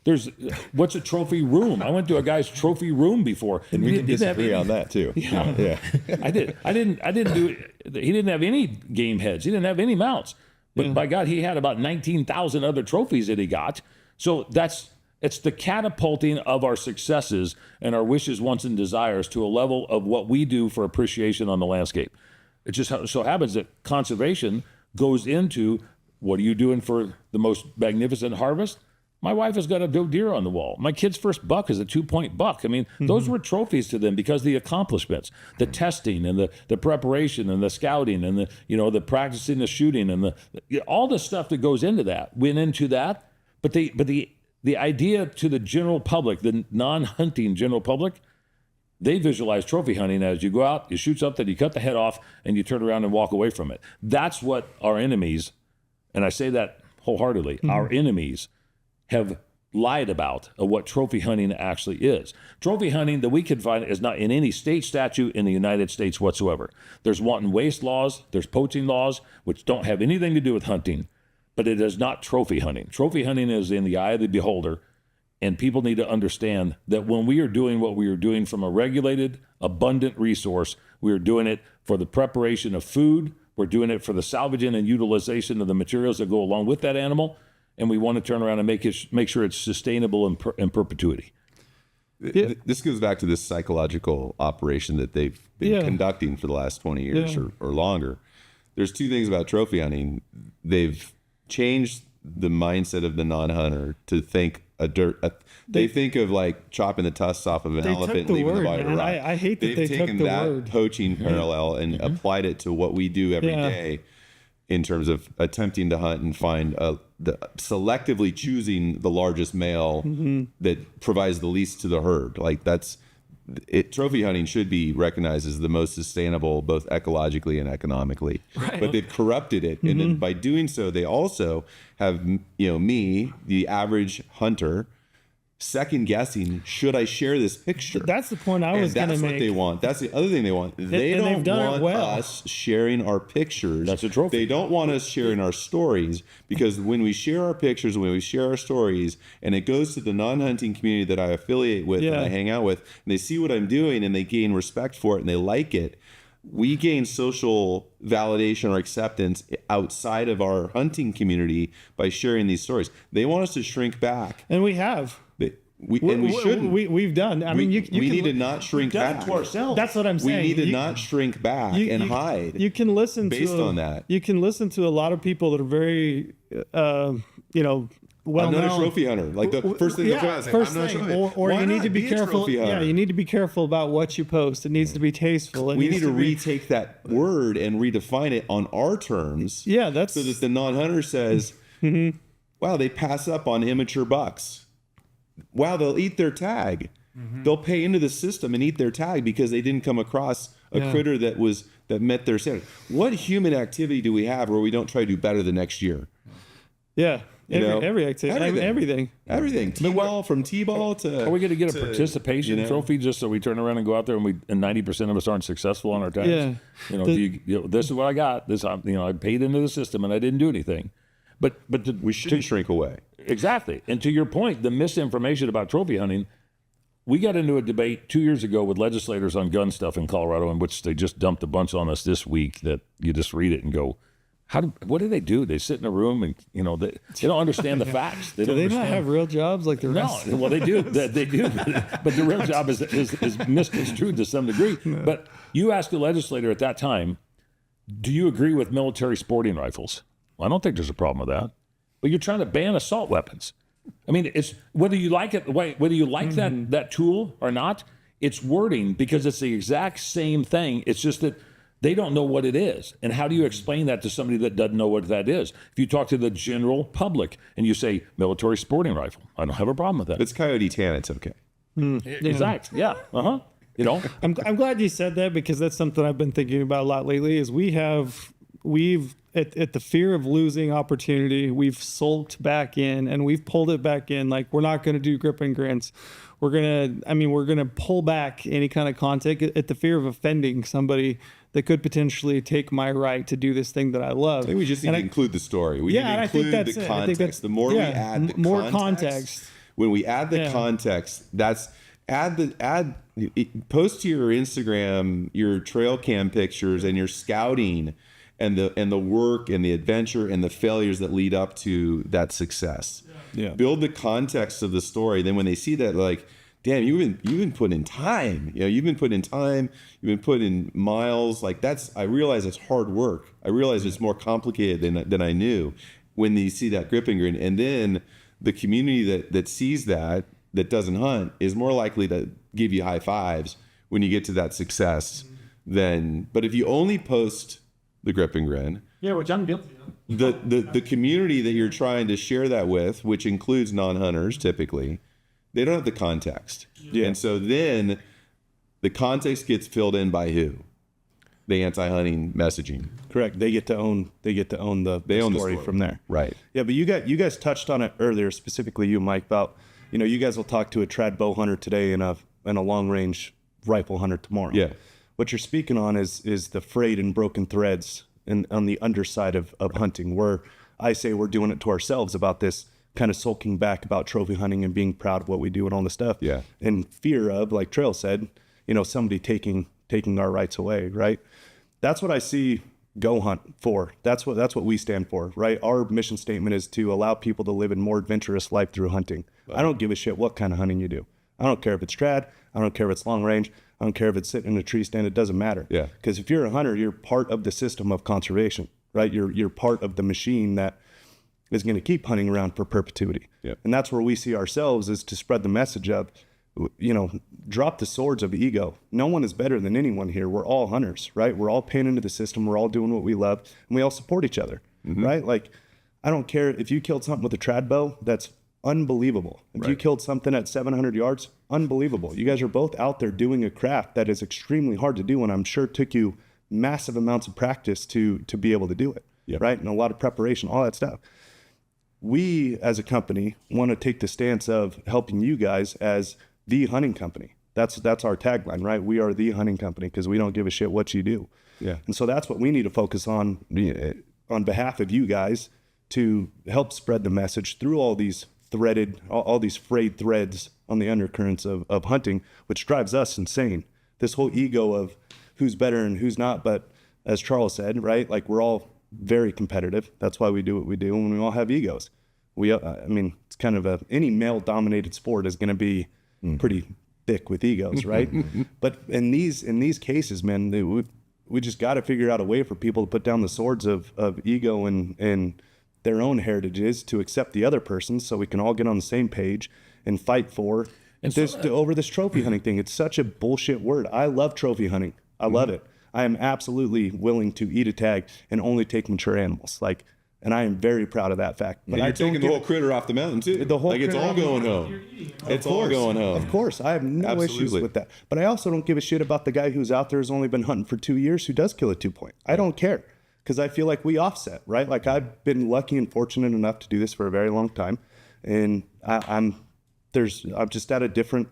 There's what's a trophy room? I went to a guy's trophy room before, And we can disagree on that too. Yeah. I didn't do. He didn't have any game heads. He didn't have any mounts. But by God, he had about 19,000 other trophies that he got. So it's the catapulting of our successes and our wishes, wants, and desires to a level of what we do for appreciation on the landscape. It just so happens that conservation goes into what are you doing for the most magnificent harvest? My wife has got a doe deer on the wall. My kid's first buck is a 2-point buck. I mean, those were trophies to them because the accomplishments, the testing and the preparation and the scouting and the practicing the shooting and all the stuff that goes into that went into that. But the idea to the general public, the non-hunting general public, they visualize trophy hunting as you go out, you shoot something, you cut the head off, and you turn around and walk away from it. That's what our enemies, and I say that wholeheartedly, our enemies have lied about of what trophy hunting actually is. Trophy hunting that we can find is not in any state statute in the United States whatsoever. There's wanton waste laws, there's poaching laws, which don't have anything to do with hunting, but it is not trophy hunting. Trophy hunting is in the eye of the beholder, and people need to understand that when we are doing what we are doing from a regulated, abundant resource, we are doing it for the preparation of food, we're doing it for the salvaging and utilization of the materials that go along with that animal, and we want to turn around and make sure it's sustainable in perpetuity. This goes back to this psychological operation that they've been conducting for the last 20 years or longer. There's two things about trophy hunting. They've changed the mindset of the non-hunter to think they think of like chopping the tusks off of an elephant and leaving the body to rot. I hate that They've they taken took the that word. poaching parallel and applied it to what we do every day in terms of attempting to hunt and find selectively choosing the largest male that provides the least to the herd. Like trophy hunting should be recognized as the most sustainable, both ecologically and economically. Right. But they've corrupted it, and then by doing so, they also have me, the average hunter, second guessing, should I share this picture? That's the point I was going to make. That's what they want. That's the other thing they want. They don't want us sharing our pictures. That's a trophy. They don't want us sharing our stories, because when we share our pictures, when we share our stories, and it goes to the non-hunting community that I affiliate with and I hang out with, and they see what I'm doing and they gain respect for it and they like it, we gain social validation or acceptance outside of our hunting community by sharing these stories. They want us to shrink back. And we have. We shouldn't. We've done. I mean, we need to not shrink back. To ourselves. That's what I'm saying. We need to not shrink back and hide. You can listen based on that. You can listen to a lot of people that are very, well I'm not known. a trophy hunter. Like the first thing. First thing, or you need to be careful. Yeah, you need to be careful about what you post. It needs to be tasteful. We need to retake that word and redefine it on our terms. Yeah, that's so that the non-hunter says, "Wow, they pass up on immature bucks. Wow, they'll eat their tag. They'll pay into the system and eat their tag because they didn't come across a critter that met their standard." What human activity do we have where we don't try to do better the next year? Yeah. Every activity, everything. T-ball, from T-ball to. Are we going to get a participation trophy just so we turn around and go out there and 90% of us aren't successful on our tags? Yeah. This is what I got. I paid into the system and I didn't do anything. But we shouldn't shrink away. Exactly. And to your point, the misinformation about trophy hunting, we got into a debate 2 years ago with legislators on gun stuff in Colorado, in which they just dumped a bunch on us this week that you just read it and go, what do they do? They sit in a room and they don't understand the facts. Do they not have real jobs like the rest? No, well they do. They do, but the real job is misconstrued to some degree. No. But you asked a legislator at that time, do you agree with military sporting rifles? I don't think there's a problem with that. But you're trying to ban assault weapons. I mean, it's whether you like it, whether you like that tool or not, it's wording because it's the exact same thing. It's just that they don't know what it is. And how do you explain that to somebody that doesn't know what that is? If you talk to the general public and you say military sporting rifle, I don't have a problem with that. It's coyote tan. It's okay. Exact. Yeah. You know, I'm glad you said that because that's something I've been thinking about a lot lately. Is we've at the fear of losing opportunity, we've sulked back in and we've pulled it back in. Like we're not going to do grip and grins. We're gonna pull back any kind of contact at the fear of offending somebody that could potentially take my right to do this thing that I love. I think we just need to include the story. We need to include the context. The more we add the more context, when we add the context, post to your Instagram your trail cam pictures and your scouting and the work and the adventure and the failures that lead up to that success. Yeah. Build the context of the story. Then when they see that, like, damn, you've been putting in time. You've been putting in time. You've been putting in miles. Like I realize it's hard work. I realize it's more complicated than I knew. When you see that grip and grin, and then the community that sees that doesn't hunt is more likely to give you high fives when you get to that success. But if you only post the grip and grin, which I'm guilty of. The community that you're trying to share that with, which includes non-hunters typically, they don't have the context. Yeah. And so then the context gets filled in by who? The anti-hunting messaging. Correct. They get to own the story from there. Right. Yeah, but you guys touched on it earlier, specifically you, Mike, about you guys will talk to a trad bow hunter today and a long range rifle hunter tomorrow. Yeah. What you're speaking on is the frayed and broken threads on the underside of hunting, where I say we're doing it to ourselves about this kind of sulking back about trophy hunting and being proud of what we do and all this stuff. Yeah. In fear of, like Trail said, somebody taking our rights away, right? That's what I see GOHUNT for. That's what we stand for, right? Our mission statement is to allow people to live a more adventurous life through hunting. Wow. I don't give a shit what kind of hunting you do. I don't care if it's trad. I don't care if it's long range. I don't care if it's sitting in a tree stand. It doesn't matter. Yeah. Because if you're a hunter, you're part of the system of conservation, right? You're part of the machine that is going to keep hunting around for perpetuity. Yep. And that's where we see ourselves, is to spread the message of, drop the swords of ego. No one is better than anyone here. We're all hunters, right? We're all paying into the system. We're all doing what we love, and we all support each other, right? Like, I don't care if you killed something with a trad bow, that's unbelievable. If you killed something at 700 yards, unbelievable. You guys are both out there doing a craft that is extremely hard to do, and I'm sure took you massive amounts of practice to be able to do it, right? And a lot of preparation, all that stuff. We, as a company, want to take the stance of helping you guys as the hunting company. That's our tagline, right? We are the hunting company because we don't give a shit what you do. Yeah. And so that's what we need to focus on behalf of you guys, to help spread the message through all these all these frayed threads on the undercurrents of hunting, which drives us insane. This whole ego of who's better and who's not. But as Charles said, right, like, we're all very competitive. That's why we do what we do, and we all have egos. It's kind of any male-dominated sport is going to be pretty thick with egos, right? But in these cases, man, we just got to figure out a way for people to put down the swords of ego and their own heritages, to accept the other person, so we can all get on the same page and fight for over this trophy hunting thing. It's such a bullshit word. I love trophy hunting. I love it. I am absolutely willing to eat a tag and only take mature animals. And I am very proud of that fact. But you're taking the whole critter off the mountain too. The whole it's all going home. It's all going home. Of course, I have no issues with that. But I also don't give a shit about the guy who's out there who's only been hunting for 2 years who does kill a 2-point. I don't care, because I feel like we offset, right? Like, I've been lucky and fortunate enough to do this for a very long time, and I'm just at a different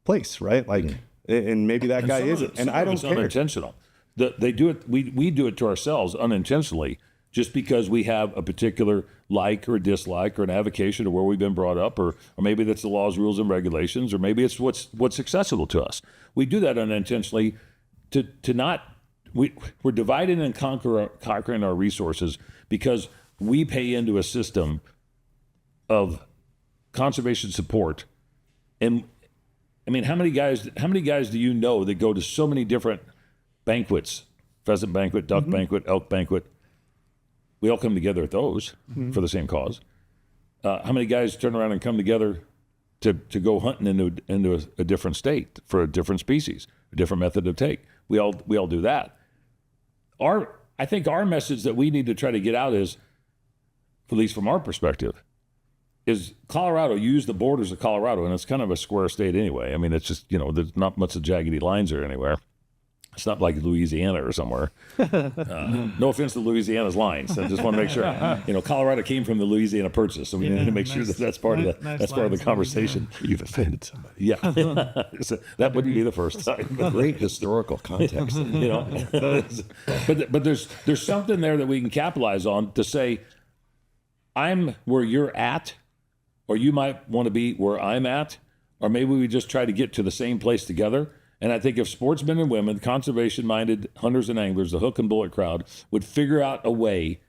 place, right? Like, and maybe that guy isn't, and I don't care. Unintentional. They do it. We do it to ourselves unintentionally, just because we have a particular like or dislike or an avocation to where we've been brought up, or maybe that's the laws, rules, and regulations, or maybe it's what's accessible to us. We do that unintentionally to not. We're dividing and conquering our resources because we pay into a system of conservation support. And I mean, how many guys do you know that go to so many different banquets, pheasant banquet, duck banquet, elk banquet, We all come together at those for the same cause. How many guys turn around and come together to go hunting into a different state for a different species, a different method of take? We all do that. I think our message that we need to try to get out is, at least from our perspective, is Colorado, use the borders of Colorado, and it's kind of a square state anyway. I mean, it's just, there's not much of jaggedy lines there anywhere. It's not like Louisiana or somewhere. No offense to Louisiana's lines. I just want to make sure. Colorado came from the Louisiana Purchase, so we need to make sure that that's part of the conversation. You've offended somebody. Yeah, so that wouldn't be the first time. Great historical context. But there's something there that we can capitalize on to say, I'm where you're at, or you might want to be where I'm at, or maybe we just try to get to the same place together. And I think if sportsmen and women, conservation-minded hunters and anglers, the hook and bullet crowd, would figure out a way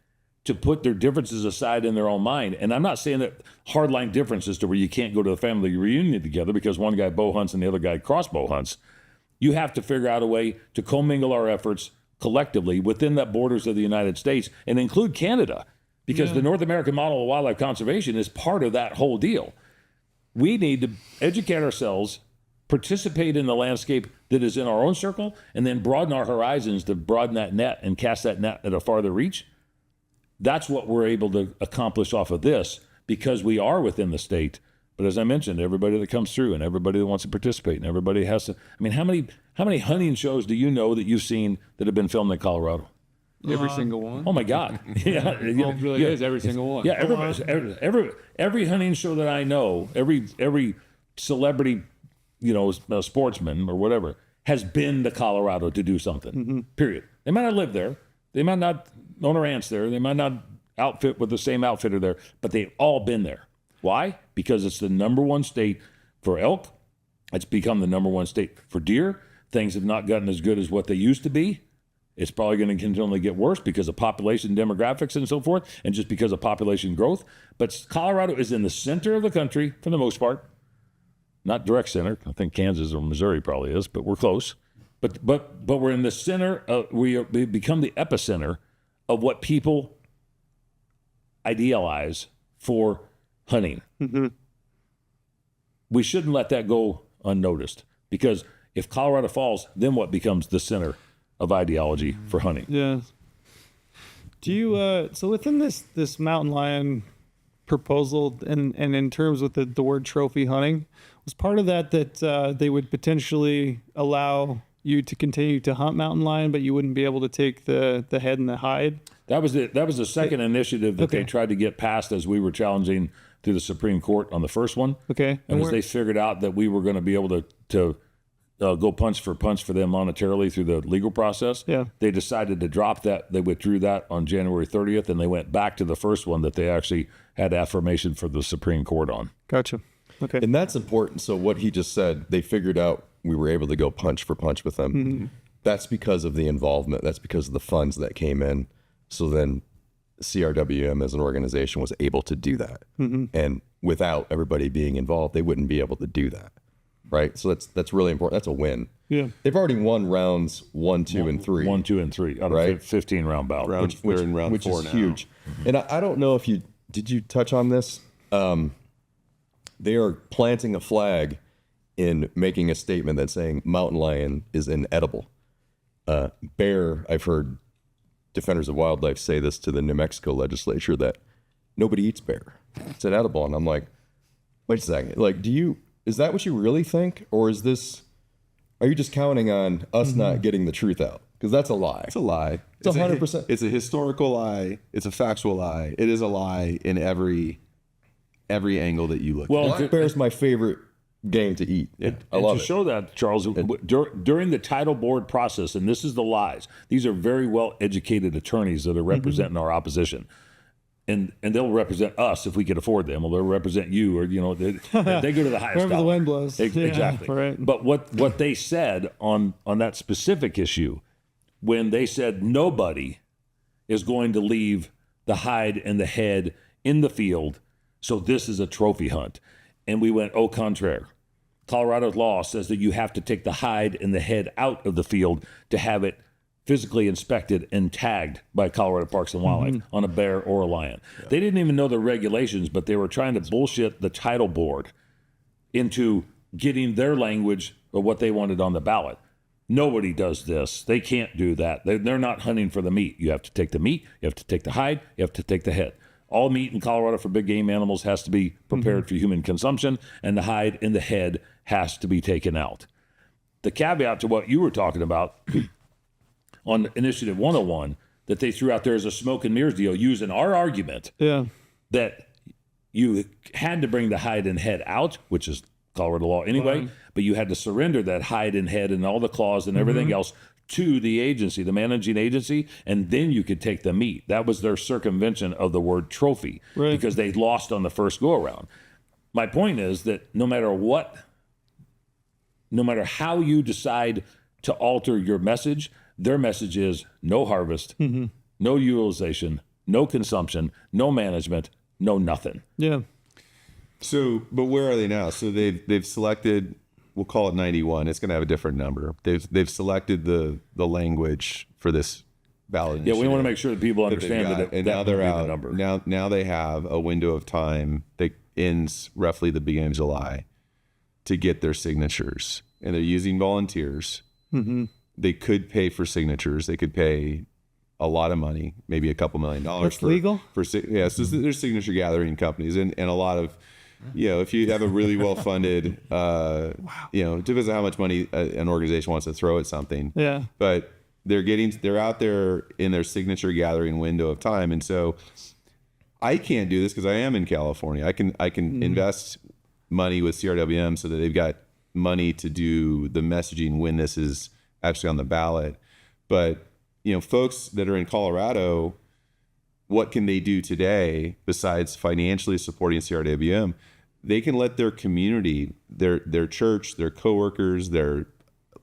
to put their differences aside in their own mind. And I'm not saying that hardline differences to where you can't go to the family reunion together because one guy bow hunts and the other guy crossbow hunts. You have to figure out a way to commingle our efforts collectively within the borders of the United States and include Canada, because the North American model of wildlife conservation is part of that whole deal. We need to educate ourselves, participate in the landscape that is in our own circle, and then broaden our horizons to broaden that net and cast that net at a farther reach. That's what we're able to accomplish off of this, because we are within the state. But as I mentioned, everybody that comes through and everybody that wants to participate and everybody has to. I mean, how many hunting shows do you know that you've seen that have been filmed in Colorado? Every single one. Oh my God! Yeah, Well, it really is every single one. Yeah, every hunting show that I know, every celebrity, sportsman or whatever, has been to Colorado to do something. Period. They might not live there. They might not own a ranch there. They might not outfit with the same outfitter there, but they've all been there. Why? Because it's the number one state for elk. It's become the number one state for deer. Things have not gotten as good as what they used to be. It's probably going to continually get worse because of population demographics and so forth, and just because of population growth. But Colorado is in the center of the country for the most part. Not direct center. I think Kansas or Missouri probably is, but we're close. But we're in the center. We become the epicenter of what people idealize for hunting. We shouldn't let that go unnoticed, because if Colorado falls, then what becomes the center of ideology for hunting? Yeah. Do you so within this mountain lion proposal and in terms with the word trophy hunting, was part of that they would potentially allow you to continue to hunt mountain lion, but you wouldn't be able to take the head and the hide? That was the second initiative that they tried to get passed as we were challenging through the Supreme Court on the first one. Okay. And as they figured out that we were going to be able to go punch for them monetarily through the legal process, they decided to drop that. They withdrew that on January 30th, and they went back to the first one that they actually had affirmation for the Supreme Court on. Gotcha. Okay. And that's important. So what he just said, they figured out we were able to go punch for punch with them. That's because of the involvement. That's because of the funds that came in. So then CRWM as an organization was able to do that. And without everybody being involved, they wouldn't be able to do that. Right. So that's really important. That's a win. Yeah. They've already won rounds 1, 2, and 3. 1, 2, and 3 out of a 15 round bout. We're in round 4 is now. Huge. And I don't know if did you touch on this? They are planting a flag in making a statement that's saying mountain lion is inedible. Bear, I've heard defenders of wildlife say this to the New Mexico legislature, that nobody eats bear. It's inedible. And I'm like, wait a second. Like, is that what you really think? Or are you just counting on us not getting the truth out? Because that's a lie. It's a lie. It's 100%. It's a historical lie. It's a factual lie. It is a lie in every angle that you look at. Black bear is my favorite game to eat. I love it. To show that, Charles, during the title board process, and this is the lies, these are very well-educated attorneys that are representing our opposition. And they'll represent us if we can afford them, or they'll represent you, or they go to the highest wherever the wind blows. Exactly. Yeah, right. But what they said on that specific issue, when they said nobody is going to leave the hide and the head in the field, so this is a trophy hunt, and we went au contraire. Colorado's law says that you have to take the hide and the head out of the field to have it physically inspected and tagged by Colorado Parks and Wildlife on a bear or a lion. They didn't even know the regulations, but they were trying to bullshit the title board into getting their language of what they wanted on the ballot. Nobody does this. They can't do that. They're not hunting for the meat. You have to take the meat, you have to take the hide, you have to take the head. All meat in Colorado for big game animals has to be prepared for human consumption, and the hide and the head has to be taken out. The caveat to what you were talking about on Initiative 101 that they threw out there as a smoke and mirrors deal, using our argument that you had to bring the hide and head out, which is Colorado law anyway, but you had to surrender that hide and head and all the claws and everything else to the agency, the managing agency, and then you could take the meat. That was their circumvention of the word trophy because they lost on the first go around. My point is that no matter how you decide to alter your message, their message is no harvest, no utilization, no consumption, no management, no nothing. Yeah. So, but where are they now? So they've selected, we'll call it 91. It's going to have a different number. They've selected the language for this ballot initiative. Yeah, we want to make sure that people understand that. And now they're out. Now they have a window of time that ends roughly the beginning of July to get their signatures, and they're using volunteers. They could pay for signatures. They could pay a lot of money, maybe a couple $1 million. That's legal? So there's signature gathering companies and a lot of, if you have a really well-funded, it depends on how much money an organization wants to throw at something. Yeah. But they're out there in their signature gathering window of time. And so I can't do this because I am in California. I can invest money with CRWM so that they've got money to do the messaging when this is actually on the ballot. But, folks that are in Colorado, what can they do today besides financially supporting CRWM? They can let their community, their church, their coworkers, their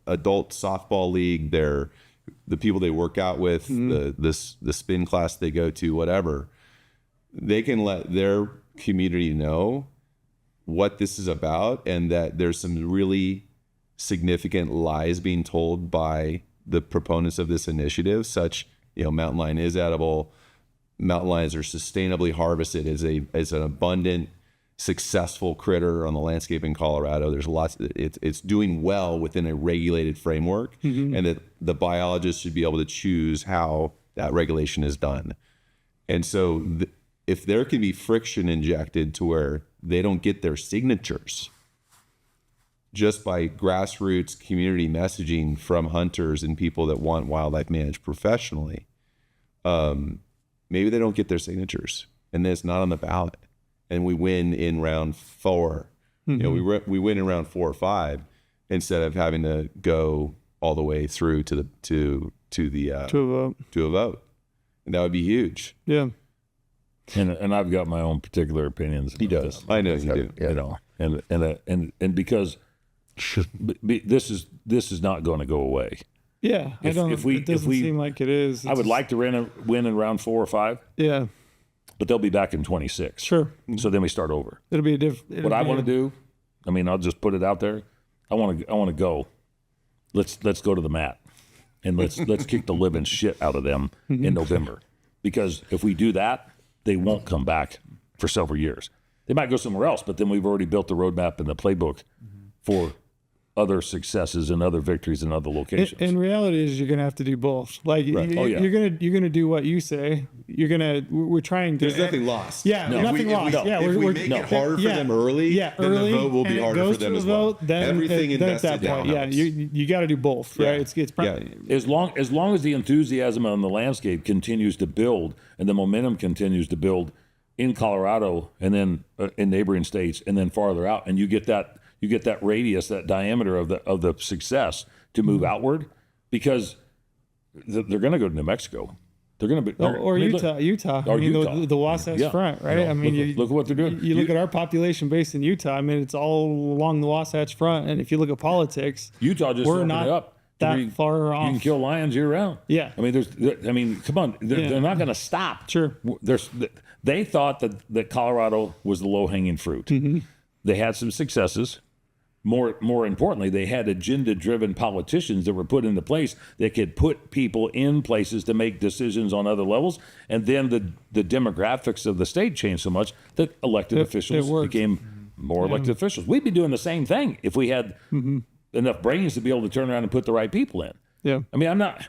adult softball league, the people they work out with, the spin class they go to, whatever, they can let their community know what this is about and that there's some really significant lies being told by the proponents of this initiative, such, mountain lion is edible. Mountain lions are sustainably harvested as an abundant, successful critter on the landscape in Colorado. There's it's doing well within a regulated framework, and that the biologists should be able to choose how that regulation is done. And so if there can be friction injected to where they don't get their signatures just by grassroots community messaging from hunters and people that want wildlife managed professionally, maybe they don't get their signatures and then it's not on the ballot and we win in round 4. We win in round 4 or 5 instead of having to go all the way through to a vote. And that would be huge. Yeah. And I've got my own particular opinions. He does. I know you do. You know, and because this is not going to go away. Yeah, it doesn't seem like it is. I would like to win in round 4 or 5. Yeah, but they'll be back in 26. Sure. So then we start over. It'll be a different. What I want to do, I mean, I'll just put it out there. I want to go. Let's go to the mat, and let's kick the living shit out of them in November, because if we do that, they won't come back for several years. They might go somewhere else, but then we've already built the roadmap and the playbook for other successes and other victories in other locations. In reality, is you're gonna have to do both. Like you're gonna do what you say. We're trying to. There's nothing lost. Yeah, nothing lost. If we make it hard for them early, then the vote will be harder for them as well. Everything invested down. Yeah, you got to do both, right? It's probably, as long as the enthusiasm on the landscape continues to build and the momentum continues to build in Colorado and then in neighboring states and then farther out, and you get that radius, that diameter of the success to move outward, because they're going to go to New Mexico. They're going to be Utah. Or Utah. The Wasatch Front, right? I mean, look at what they're doing. You look at our population base in Utah. I mean, it's all along the Wasatch Front. And if you look at politics, Utah just we're opened not it up. that far off. You can kill lions year round. Yeah. I mean, come on. They're not going to stop. Sure. They thought that Colorado was the low hanging fruit. They had some successes, more importantly, they had agenda-driven politicians that were put into place that could put people in places to make decisions on other levels. And then the demographics of the state changed so much that elected officials became more elected officials. We'd be doing the same thing if we had enough brains to be able to turn around and put the right people in. Yeah. I mean, I'm not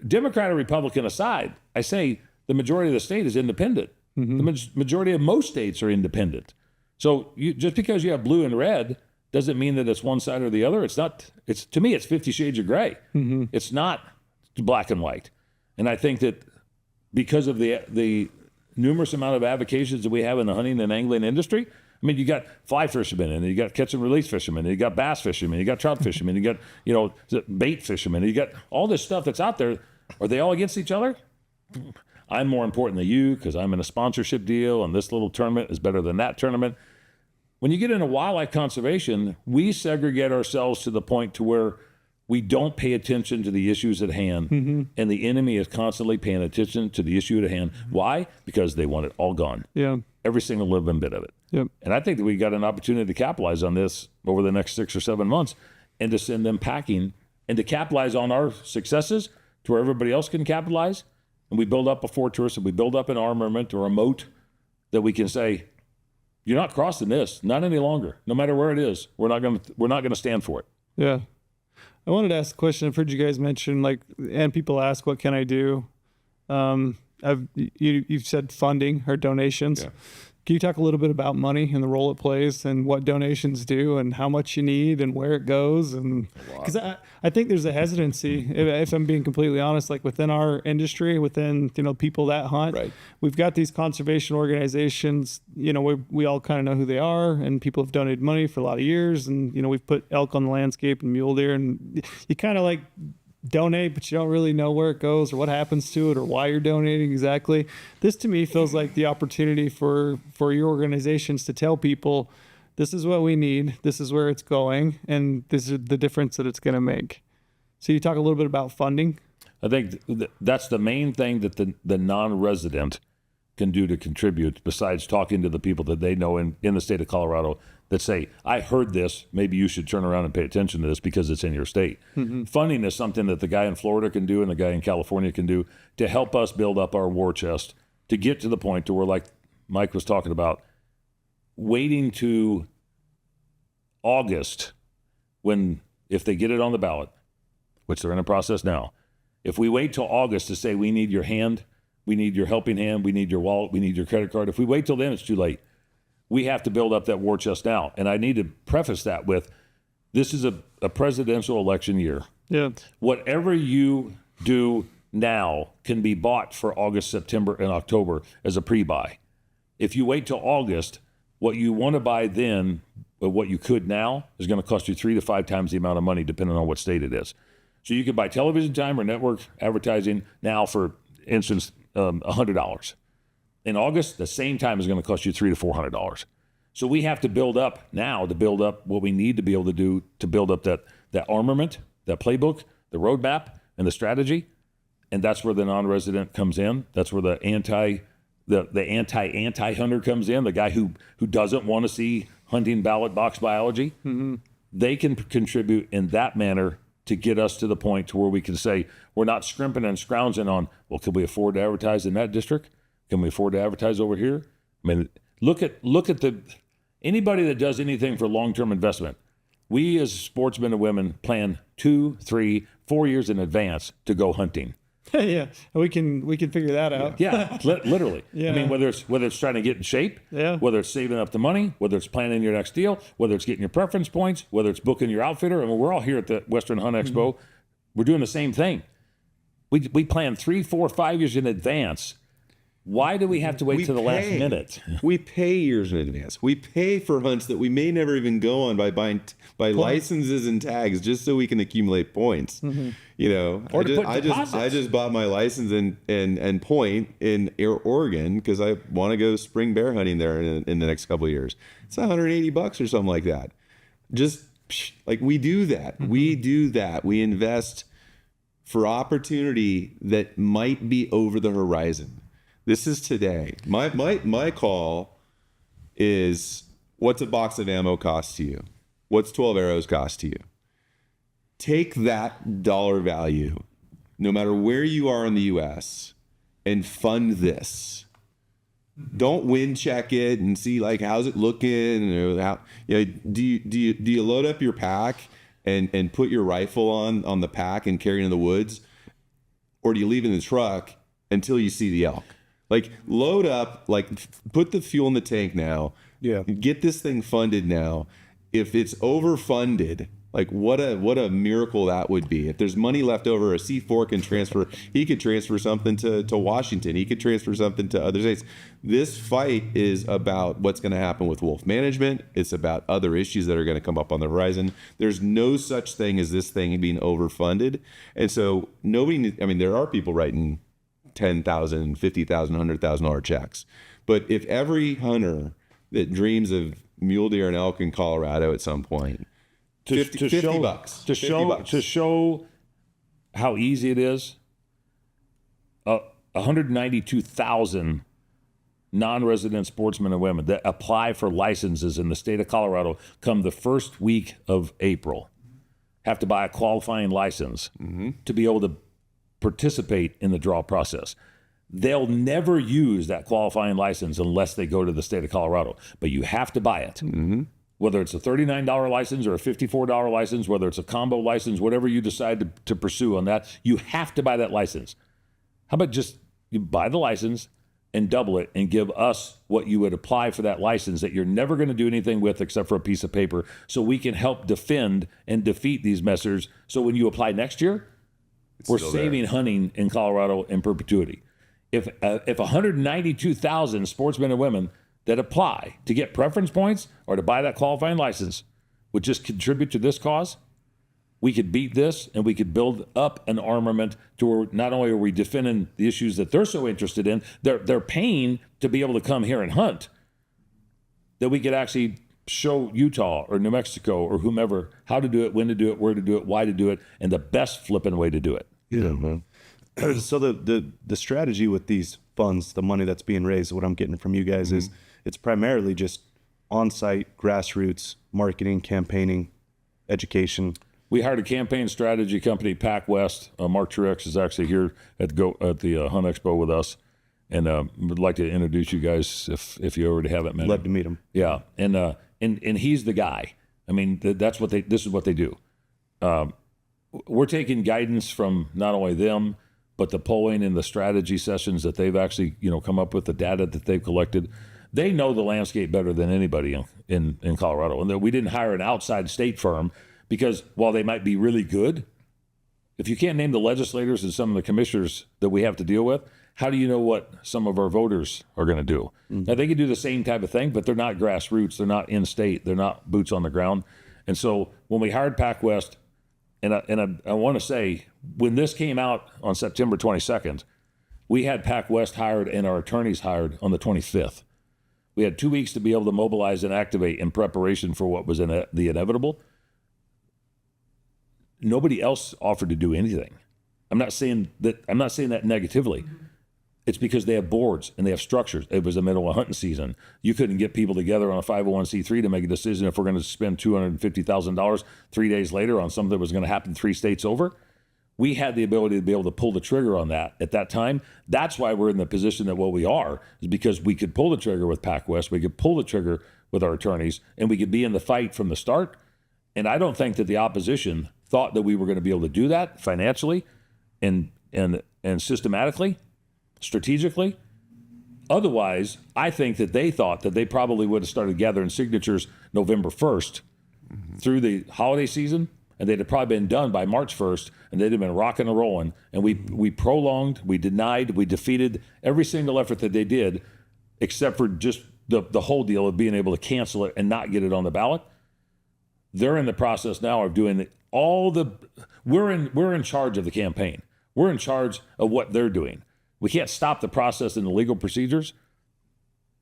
Democrat or Republican aside. I say the majority of the state is independent. The majority of most states are independent. So just because you have blue and red doesn't mean that it's one side or the other. It's not. It's to me, it's 50 shades of gray. It's not black and white. And I think that because of the numerous amount of avocations that we have in the hunting and angling industry, I mean, you got fly fishermen, and you got catch and release fishermen, and you got bass fishermen, you got trout fishermen, you got bait fishermen, you got all this stuff that's out there. Are they all against each other? I'm more important than you because I'm in a sponsorship deal, and this little tournament is better than that tournament. When you get into wildlife conservation, we segregate ourselves to the point to where we don't pay attention to the issues at hand, and the enemy is constantly paying attention to the issue at hand. Why? Because they want it all gone. Yeah. Every single living bit of it. Yep. And I think that we got an opportunity to capitalize on this over the next 6 or 7 months and to send them packing and to capitalize on our successes to where everybody else can capitalize. And we build up a fortress and we build up an armament or a moat that we can say, you're not crossing this, not any longer. No matter where it is, we're not going to stand for it. Yeah. I wanted to ask a question. I've heard you guys mention and people ask, what can I do? You've said funding or donations. Yeah. Can you talk a little bit about money and the role it plays and what donations do and how much you need and where it goes? And because I think there's a hesitancy, if I'm being completely honest, like within our industry, within people that hunt, Right. We've got these conservation organizations. We all kind of know who they are, and people have donated money for a lot of years, and we've put elk on the landscape and mule deer, and you kind of like donate, but you don't really know where it goes or what happens to it or why you're donating exactly. This to me feels like the opportunity for your organizations to tell people, this is what we need, this is where it's going, and this is the difference that it's going to make. So you talk a little bit about funding. I think that's the main thing that the non-resident can do to contribute, besides talking to the people that they know in the state of Colorado that say, I heard this, maybe you should turn around and pay attention to this because it's in your state. Funding is something that the guy in Florida can do and the guy in California can do to help us build up our war chest to get to the point to where, like Mike was talking about, waiting to August if they get it on the ballot, which they're in a process now, if we wait till August to say we need your hand, we need your helping hand, we need your wallet, we need your credit card, if we wait till then, it's too late. We have to build up that war chest now. And I need to preface that with, this is a presidential election year. Yeah. Whatever you do now can be bought for August, September, and October as a pre-buy. If you wait till August, what you want to buy then, but what you could now, is going to cost you 3 to 5 times the amount of money, depending on what state it is. So you could buy television time or network advertising now for instance, $100. In August, the same time is going to cost you $300 to $400. So we have to build up now to build up what we need to be able to do to build up that armament, that playbook, the roadmap, and the strategy. And that's where the non-resident comes in. That's where the anti-hunter comes in, the guy who doesn't want to see hunting ballot box biology. They can contribute in that manner to get us to the point to where we can say, we're not scrimping and scrounging on, well, can we afford to advertise in that district? Can we afford to advertise over here? I mean, look at anybody that does anything for long-term investment. We as sportsmen and women plan 2, 3, 4 years in advance to go hunting. Yeah, we can figure that out. Yeah, literally. Yeah. I mean, whether it's trying to get in shape, whether it's saving up the money, whether it's planning your next deal, whether it's getting your preference points, whether it's booking your outfitter. I mean, we're all here at the Western Hunt Expo. We're doing the same thing. We plan 3, 4, 5 years in advance. Why do we have to wait to the last minute? We pay years in advance. We pay for hunts that we may never even go on by buying licenses and tags just so we can accumulate points. You know, Or I just bought my license and point in Oregon because I want to go spring bear hunting there in the next couple of years. It's $180 or something like that. Just like we do that. We do that. We invest for opportunity that might be over the horizon. This is today. My call is, what's a box of ammo cost to you? What's 12 arrows cost to you? Take that dollar value, no matter where you are in the U.S., and fund this. Don't wind check it and see like how's it looking, or how, do you load up your pack and put your rifle on the pack and carry it in the woods, or do you leave it in the truck until you see the elk? Like, load up, like put the fuel in the tank now. Yeah. Get this thing funded now. If it's overfunded, like what a miracle that would be. If there's money left over, a C4 can transfer. He could transfer something to Washington. He could transfer something to other states. This fight is about what's going to happen with wolf management. It's about other issues that are going to come up on the horizon. There's no such thing as this thing being overfunded. And so there are people writing $10,000, $50,000, $100,000 checks. But if every hunter that dreams of mule deer and elk in Colorado at some point, $50 bucks. To show how easy it is, 192,000 non-resident sportsmen and women that apply for licenses in the state of Colorado come the first week of April have to buy a qualifying license to be able to participate in the draw process. They'll never use that qualifying license unless they go to the state of Colorado, but you have to buy it. Whether it's a $39 license or a $54 license, whether it's a combo license, whatever you decide to pursue on that, you have to buy that license. How about just you buy the license and double it and give us what you would apply for that license that you're never going to do anything with except for a piece of paper, so we can help defend and defeat these messers. So when you apply next year, we're saving hunting in Colorado in perpetuity. If 192,000 sportsmen and women that apply to get preference points or to buy that qualifying license would just contribute to this cause, we could beat this, and we could build up an armament to where not only are we defending the issues that they're so interested in, they're paying to be able to come here and hunt, that we could actually show Utah or New Mexico or whomever how to do it, when to do it, where to do it, why to do it, and the best flipping way to do it. So the strategy with these funds, the money that's being raised, what I'm getting from you guys is it's primarily just on-site grassroots marketing, campaigning, education. We hired a campaign strategy company, Pac West. Mark Truex is actually here at the Hunt Expo with us, and would like to introduce you guys if you already haven't met him. Love to meet him. Yeah, and he's the guy. I mean, this is what they do. We're taking guidance from not only them, but the polling and the strategy sessions that they've actually come up with, the data that they've collected. They know the landscape better than anybody in Colorado, and that we didn't hire an outside state firm. Because while they might be really good, if you can't name the legislators and some of the commissioners that we have to deal with, how do you know what some of our voters are going to do? Now, they can do the same type of thing, but they're not grassroots. They're not in-state. They're not boots on the ground. And so when we hired Pac West, and I want to say, when this came out on September 22nd, we had Pac West hired and our attorneys hired on the 25th. We had 2 weeks to be able to mobilize and activate in preparation for what was the inevitable. Nobody else offered to do anything. I'm not saying that negatively. It's because they have boards and they have structures. It was the middle of hunting season. You couldn't get people together on a 501c3 to make a decision if we're going to spend $250,000 3 days later on something that was going to happen 3 states over. We had the ability to be able to pull the trigger on that at that time. That's why we're in the position that what we are, is because we could pull the trigger with Pac West. We could pull the trigger with our attorneys, and we could be in the fight from the start. And I don't think that the opposition thought that we were going to be able to do that financially and systematically, strategically. Otherwise, I think that they thought that they probably would have started gathering signatures November 1st through the holiday season, and they'd have probably been done by March 1st, and they'd have been rocking and rolling. And we prolonged, we denied, we defeated every single effort that they did, except for just the whole deal of being able to cancel it and not get it on the ballot. They're in the process now of doing we're in charge of the campaign. We're in charge of what they're doing. We can't stop the process and the legal procedures,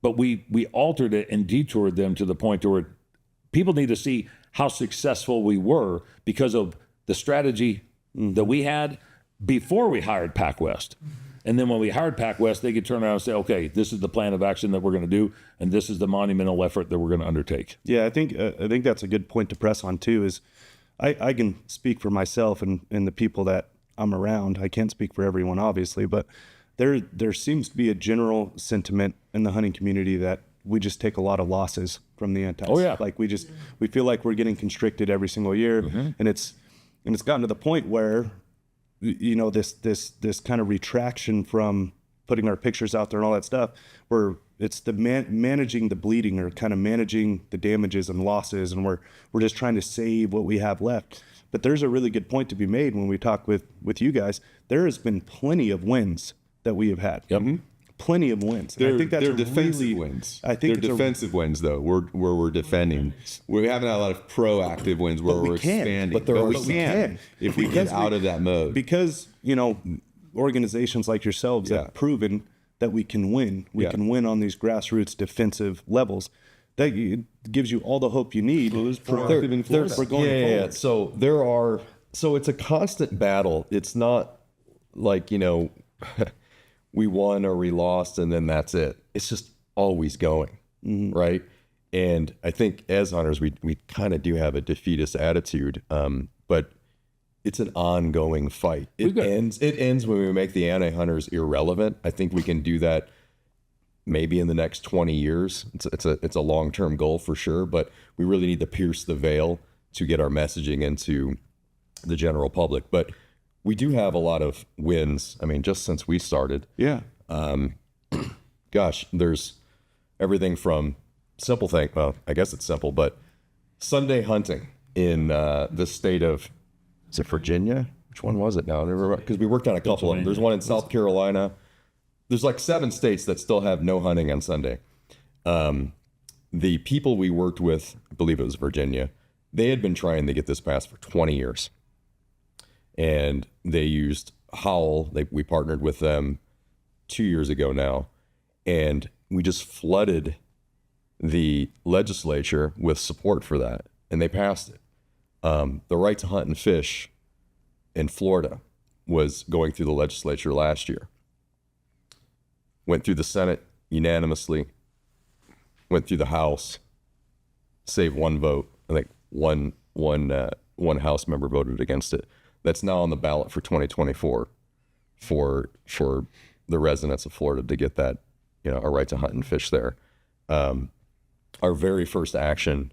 but we altered it and detoured them to the point where people need to see how successful we were because of the strategy that we had before we hired Pac West. And then when we hired Pac West, they could turn around and say, okay, this is the plan of action that we're going to do, and this is the monumental effort that we're going to undertake. Yeah, I think that's a good point to press on too. Is I can speak for myself and the people that I'm around. I can't speak for everyone, obviously, but there seems to be a general sentiment in the hunting community that we just take a lot of losses from the antis. Oh, yeah. Like we feel like we're getting constricted every single year, and it's gotten to the point where, you know, this kind of retraction from putting our pictures out there and all that stuff, where it's the managing the bleeding or kind of managing the damages and losses, and we're just trying to save what we have left. But there's a really good point to be made when we talk with you guys. There has been plenty of wins that we have had. Yep. Plenty of wins. And I think that's they're a defensive really, wins. I think they're defensive wins, though. Where we're defending. We haven't had a lot of proactive wins where we're expanding. But we can if we get out of that mode. Because, you know, organizations like yourselves have proven that we can win. We can win on these grassroots defensive levels. That gives you all the hope you need for going forward. So it's a constant battle. It's not like, you know, we won or we lost and then that's it. It's just always going, right? And I think as hunters, we kind of do have a defeatist attitude, but it's an ongoing fight. It ends when we make the anti-hunters irrelevant. I think we can do that maybe in the next 20 years. It's a long-term goal for sure, but we really need to pierce the veil to get our messaging into the general public. But we do have a lot of wins. I mean, just since we started. Yeah. Gosh, there's everything from simple thing. Well, I guess it's simple, but Sunday hunting in the state of, is it Virginia? Which one was it now? Because we worked on a couple of them. There's one in South Carolina. There's like 7 states that still have no hunting on Sunday. The people we worked with, I believe it was Virginia, they had been trying to get this passed for 20 years. And they used HOWL. We partnered with them 2 years ago now. And we just flooded the legislature with support for that. And they passed it. The right to hunt and fish in Florida was going through the legislature last year. Went through the Senate unanimously. Went through the House. Saved 1 vote. I think one House member voted against it. That's now on the ballot for 2024 for the residents of Florida to get that, you know, a right to hunt and fish there. Our very first action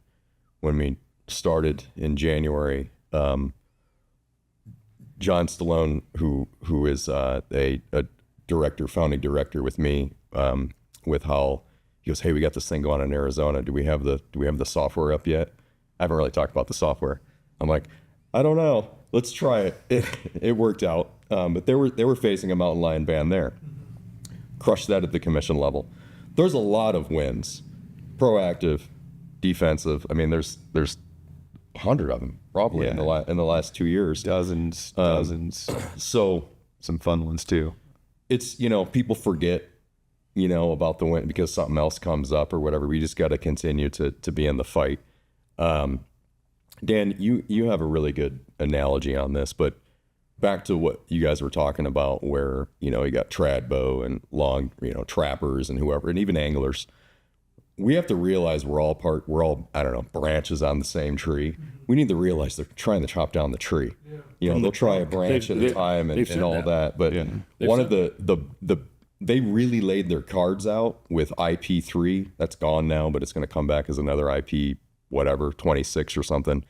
when we started in January, John Stallone, who is a director, founding director with me, with HOWL, he goes, "Hey, we got this thing going on in Arizona. Do we have the software up yet?" I haven't really talked about the software. I'm like, I don't know. Let's try it. It worked out. But they were facing a mountain lion ban there. Crushed that at the commission level. There's a lot of wins. Proactive, defensive. I mean, there's 100 of them probably in the last 2 years. Dozens. So Some fun ones too. it's, you know, people forget, you know, about the win because something else comes up or whatever. We just got to continue to be in the fight. Dan, you have a really good analogy on this, but back to what you guys were talking about where, you know, you got trad bow and long, you know, trappers and whoever, and even anglers. We have to realize we're all, I don't know, branches on the same tree. We need to realize they're trying to chop down the tree. You know, they'll try a branch at a time and all that. But one of they really laid their cards out with IP3. That's gone now, but it's going to come back as another IP, whatever, 26 or something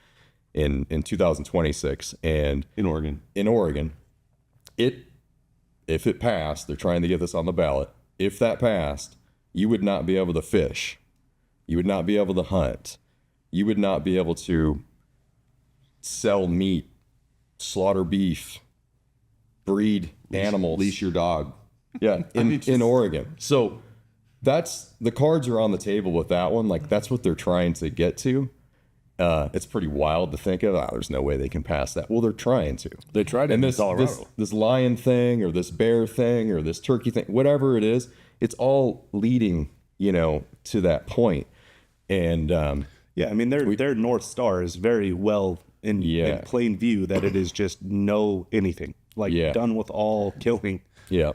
in 2026. And In Oregon. If it passed, they're trying to get this on the ballot. If that passed, you would not be able to fish. You would not be able to hunt. You would not be able to sell meat, slaughter beef, breed animals. Leash your dog. Yeah, in Oregon. So that's the cards are on the table with that one. Like that's what they're trying to get to. It's pretty wild to think of. There's no way they can pass that. Well, they're trying to. They tried it And in this Colorado. this lion thing or this bear thing or this turkey thing, whatever it is, it's all leading, you know, to that point. And Yeah, I mean their North Star is very well in plain view that it is just no anything. Like done with all killing. yeah,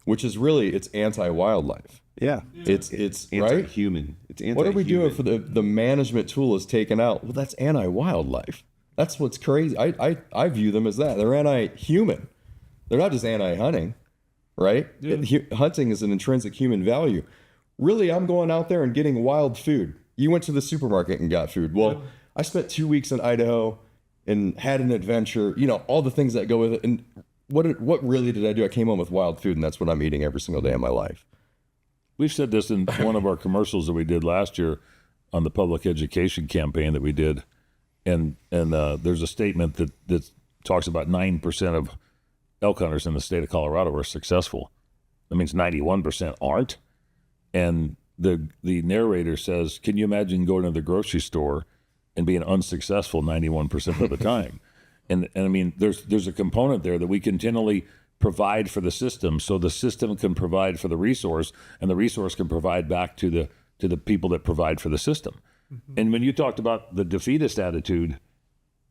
which is really, it's anti-wildlife. Yeah. It's right. Anti-human. It's anti-human. What are we doing for the management tool is taken out? Well, that's anti-wildlife. That's what's crazy. I view them as that. They're anti-human. They're not just anti-hunting, right? Hunting is an intrinsic human value. Really, I'm going out there and getting wild food. You went to the supermarket and got food. Well, I spent 2 weeks in Idaho and had an adventure, all the things that go with it. And what really did I do? I came home with wild food, and that's what I'm eating every single day of my life. We've said this in one of our commercials that we did last year on the public education campaign that we did. And there's a statement that talks about 9% of elk hunters in the state of Colorado are successful. That means 91% aren't. And the narrator says, can you imagine going to the grocery store and being unsuccessful 91% of the time? And I mean, there's a component there that we continually provide for the system, so the system can provide for the resource, and the resource can provide back to the people that provide for the system. Mm-hmm. And when you talked about the defeatist attitude,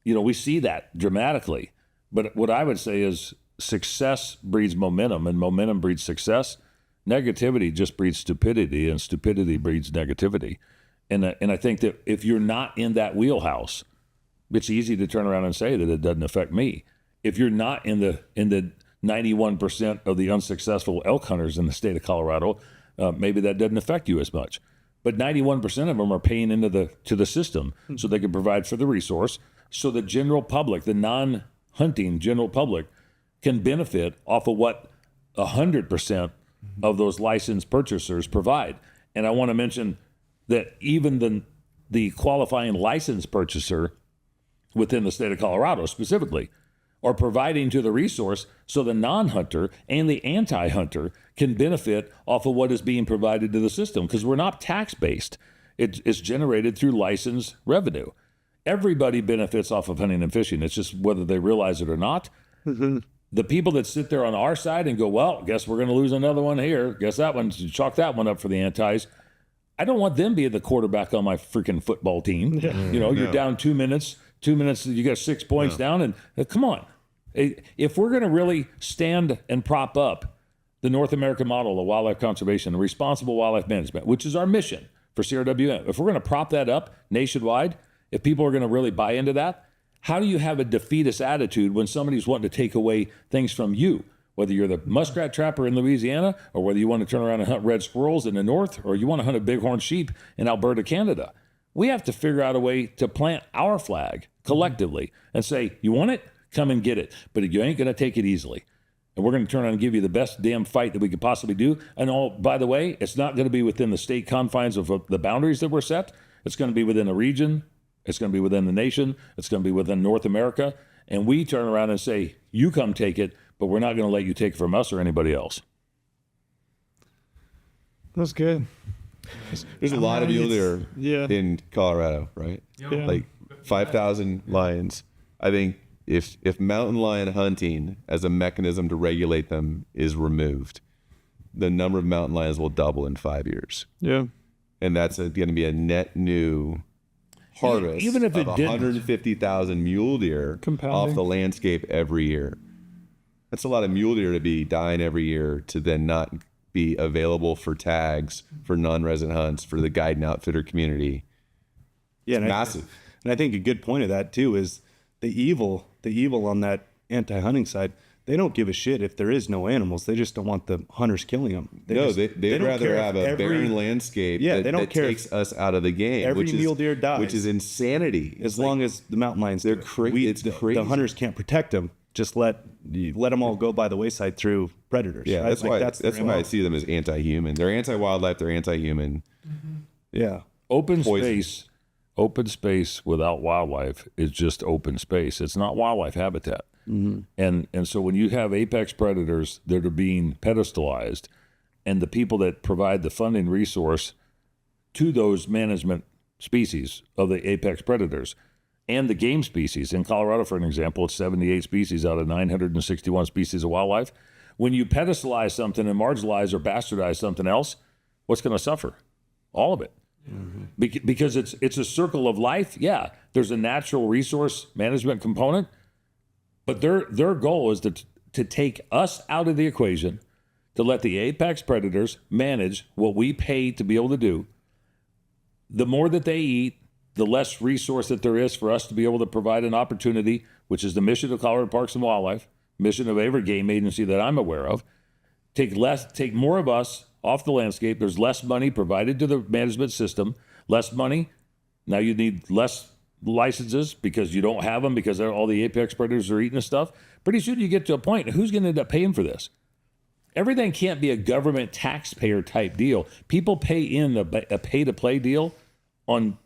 we see that dramatically. But what I would say is success breeds momentum, and momentum breeds success. Negativity just breeds stupidity, and stupidity breeds negativity. And I think that if you're not in that wheelhouse, it's easy to turn around and say that it doesn't affect me. If you're not in the 91% of the unsuccessful elk hunters in the state of Colorado, maybe that doesn't affect you as much. But 91% of them are paying into the system so they can provide for the resource, so the general public, the non-hunting general public, can benefit off of what 100% of those licensed purchasers provide. And I want to mention that even the qualifying licensed purchaser within the state of Colorado specifically are providing to the resource so the non-hunter and the anti-hunter can benefit off of what is being provided to the system, because we're not tax-based. It's generated through license revenue. Everybody benefits off of hunting and fishing. It's just whether they realize it or not. Mm-hmm. The people that sit there on our side and go, well, guess we're going to lose another one here. Guess that one, chalk that one up for the antis. I don't want them being the quarterback on my freaking football team. Yeah. You're down 2 minutes. 2 minutes, you got 6 points down, and come on. If we're going to really stand and prop up the North American model of wildlife conservation and responsible wildlife management, which is our mission for CRWM, if we're going to prop that up nationwide, if people are going to really buy into that, how do you have a defeatist attitude when somebody's wanting to take away things from you? Whether you're the muskrat trapper in Louisiana, or whether you want to turn around and hunt red squirrels in the north, or you want to hunt a bighorn sheep in Alberta, Canada. We have to figure out a way to plant our flag collectively and say, you want it? Come and get it. But you ain't going to take it easily. And we're going to turn around and give you the best damn fight that we could possibly do. And by the way, it's not going to be within the state confines of the boundaries that were set. It's going to be within a region. It's going to be within the nation. It's going to be within North America. And we turn around and say, you come take it, but we're not going to let you take it from us or anybody else. That's good. There's a lot of mule deer in Colorado, right? Yeah. Like 5,000 lions. I think if mountain lion hunting as a mechanism to regulate them is removed, the number of mountain lions will double in 5 years. Yeah. And that's going to be a net new harvest even if it of didn't. 150,000 mule deer Compounding. off the landscape every year. That's a lot of mule deer to be dying every year to then not be available for tags, for non-resident hunts, for the guide and outfitter community. Yeah, It's massive. And I think a good point of that too is the evil on that anti-hunting side. They don't give a shit if there is no animals. They just don't want the hunters killing them. They'd rather have a barren landscape they don't that care takes us out of the game. every which mule is, deer dies. Which is insanity. As long as the mountain lions, they're do it. it's crazy. The hunters can't protect them. Just let them all go by the wayside through predators. Yeah, right? that's Like, why that's why I see them as anti-human. They're anti-wildlife. They're anti-human. Mm-hmm. Yeah. Open Poison. space without wildlife is just open space. It's not wildlife habitat. Mm-hmm. And so when you have apex predators that are being pedestalized, and the people that provide the funding resource to those management species of the apex predators and the game species, in Colorado, for an example, it's 78 species out of 961 species of wildlife. When you pedestalize something and marginalize or bastardize something else, what's going to suffer? All of it. Mm-hmm. Because it's a circle of life. Yeah, there's a natural resource management component, but their goal is to take us out of the equation, to let the apex predators manage what we pay to be able to do. The more that they eat, the less resource that there is for us to be able to provide an opportunity, which is the mission of Colorado Parks and Wildlife, mission of every game agency that I'm aware of. Take more of us off the landscape. There's less money provided to the management system, less money. Now you need less licenses because you don't have them because all the apex predators are eating the stuff. Pretty soon you get to a point, who's going to end up paying for this? Everything can't be a government taxpayer type deal. People pay in a pay-to-play deal on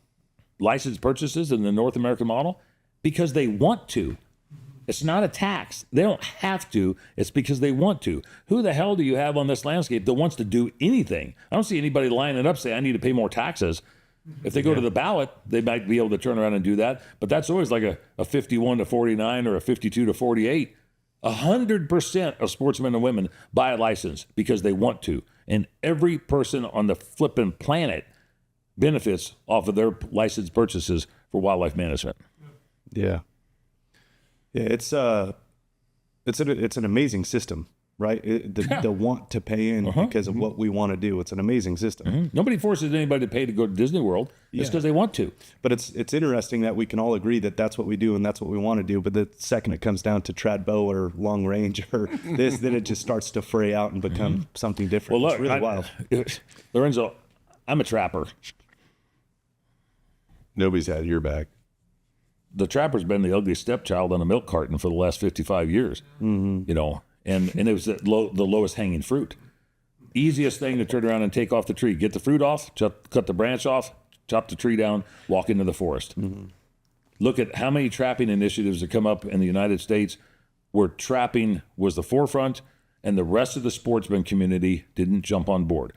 license purchases in the North American model because they want to. It's not a tax. They don't have to. It's because they want to. Who the hell do you have on this landscape that wants to do anything? I don't see anybody lining up saying, I need to pay more taxes. If they go to the ballot, they might be able to turn around and do that. But that's always like a 51 to 49 or a 52 to 48. 100% of sportsmen and women buy a license because they want to. And every person on the flipping planet benefits off of their license purchases for wildlife management. Yeah. Yeah, it's an amazing system, right? The want to pay in because of what we want to do. It's an amazing system. Nobody forces anybody to pay to go to Disney World. It's because they want to. But it's interesting that we can all agree that that's what we do and that's what we want to do. But the second it comes down to trad bow or long range or this, then it just starts to fray out and become something different. Well, look, it's really wild. Lorenzo, I'm a trapper. Nobody's had your back. The trapper's been the ugly stepchild on a milk carton for the last 55 years, you know, and it was the lowest hanging fruit. Easiest thing to turn around and take off the tree. Get the fruit off, cut the branch off, chop the tree down, walk into the forest. Look at how many trapping initiatives have come up in the United States where trapping was the forefront and the rest of the sportsman community didn't jump on board.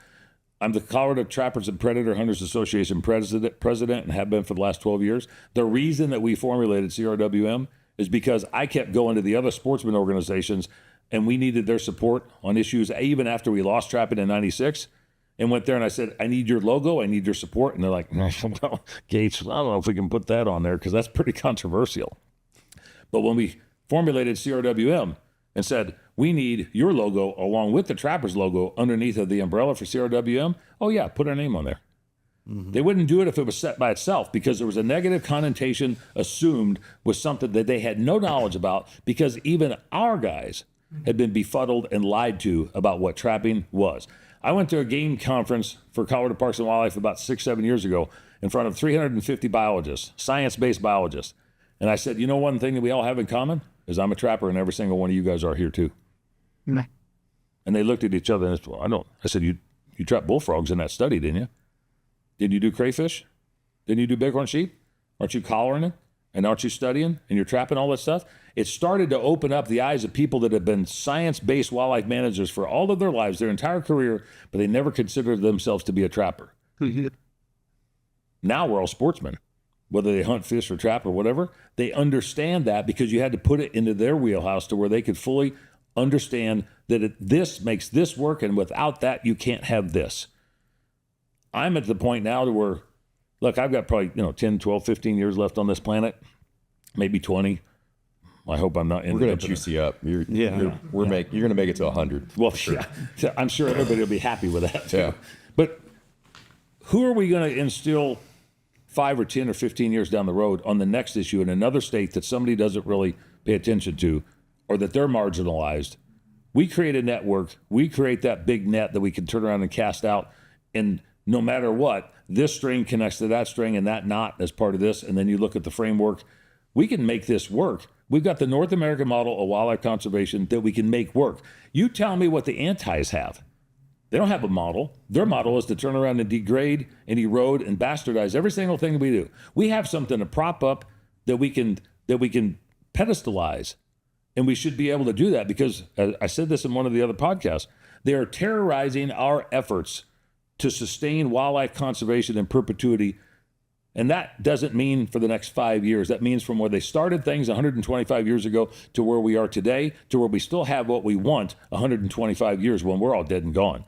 I'm the Colorado Trappers and Predator Hunters Association president and have been for the last 12 years. The reason that we formulated CRWM is because I kept going to the other sportsman organizations and we needed their support on issues even after we lost trapping in 96 and went there and I said, I need your logo, I need your support. And they're like, well, Gates, I don't know if we can put that on there because that's pretty controversial. But when we formulated CRWM and said, we need your logo along with the Trappers logo underneath of the umbrella for CRWM. Oh, yeah, put our name on there. They wouldn't do it if it was set by itself because there was a negative connotation assumed with something that they had no knowledge about because even our guys had been befuddled and lied to about what trapping was. I went to a game conference for Colorado Parks and Wildlife about 6-7 years ago in front of 350 biologists, science-based biologists. And I said, you know one thing that we all have in common is I'm a trapper and every single one of you guys are here too. Nah. And they looked at each other and said, well, I don't. I said, you trapped bullfrogs in that study, didn't you? Didn't you do crayfish? Didn't you do bighorn sheep? Aren't you collaring it? And aren't you studying? And you're trapping all that stuff? It started to open up the eyes of people that have been science-based wildlife managers for all of their lives, their entire career, but they never considered themselves to be a trapper. Now we're all sportsmen. Whether they hunt, fish, or trap or whatever, they understand that because you had to put it into their wheelhouse to where they could fully understand that this makes this work, and without that, you can't have this. I'm at the point now to where, look, I've got probably 10, 12, 15 years left on this planet, maybe 20. I hope I'm not. We're going to juice you up. You're going to make it to 100. Well, yeah, I'm sure everybody will be happy with that too. Yeah. But who are we going to instill 5 or 10 or 15 years down the road on the next issue in another state that somebody doesn't really pay attention to, or that they're marginalized? We create a network. We create that big net that we can turn around and cast out. And no matter what, this string connects to that string and that knot as part of this. And then you look at the framework. We can make this work. We've got the North American model of wildlife conservation that we can make work. You tell me what the antis have. They don't have a model. Their model is to turn around and degrade and erode and bastardize every single thing we do. We have something to prop up that we can pedestalize. And we should be able to do that because, as I said this in one of the other podcasts, they are terrorizing our efforts to sustain wildlife conservation in perpetuity. And that doesn't mean for the next 5 years. That means from where they started things 125 years ago to where we are today, to where we still have what we want 125 years when we're all dead and gone.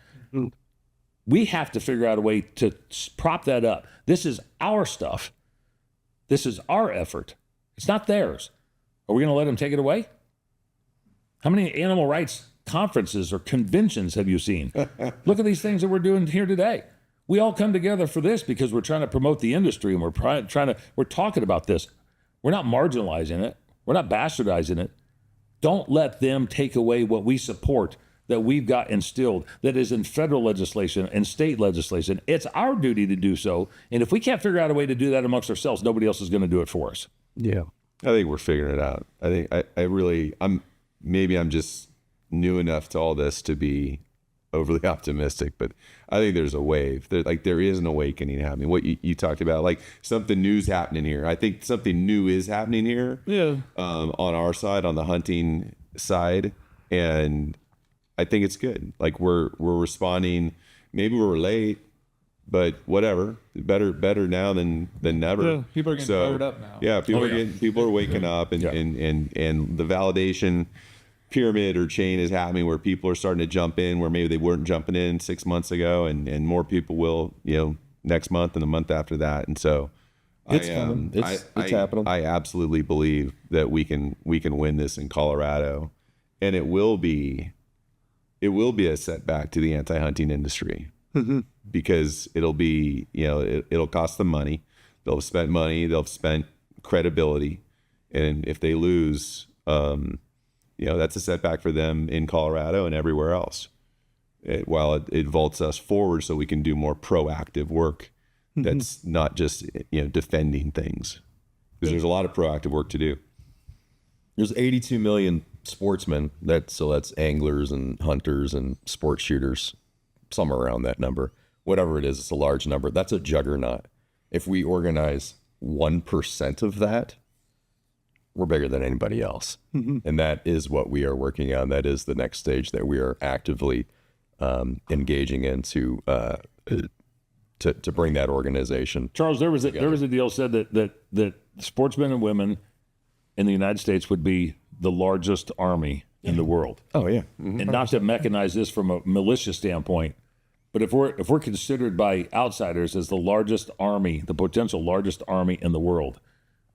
We have to figure out a way to prop that up. This is our stuff. This is our effort. It's not theirs. Are we going to let them take it away? How many animal rights conferences or conventions have you seen? Look at these things that we're doing here today. We all come together for this because we're trying to promote the industry, and we're talking about this. We're not marginalizing it. We're not bastardizing it. Don't let them take away what we support, that we've got instilled, that is in federal legislation and state legislation. It's our duty to do so. And if we can't figure out a way to do that amongst ourselves, nobody else is going to do it for us. Yeah. I think we're figuring it out. I think I'm just new enough to all this to be overly optimistic, but I think there's a wave. There is an awakening happening. What you talked about, like something new's happening here. I think something new is happening here. Yeah. On our side, on the hunting side, and I think it's good. Like we're responding. Maybe we're late, but whatever. Better now than never. Yeah, people are getting fired up now. Yeah, people are waking up, and the validation pyramid or chain is happening where people are starting to jump in where maybe they weren't jumping in 6 months ago, and more people will, next month and the month after that. And so It's coming. It's happening. I absolutely believe that we can win this in Colorado, and it will be a setback to the anti-hunting industry because it'll be, it'll cost them money. They'll have spent money. They'll have spent credibility, and if they lose, that's a setback for them in Colorado and everywhere else. While it vaults us forward so we can do more proactive work that's not just defending things, because there's a lot of proactive work to do. There's 82 million sportsmen. That's anglers and hunters and sport shooters, somewhere around that number. Whatever it is, it's a large number. That's a juggernaut. If we organize 1% of that, we're bigger than anybody else. And that is what we are working on. That is the next stage that we are actively engaging in to bring that organization. Charles, there was a deal said that sportsmen and women in the United States would be the largest army in the world. Oh yeah. And not to mechanize this from a militia standpoint, but if we're considered by outsiders as the largest army, the potential largest army in the world,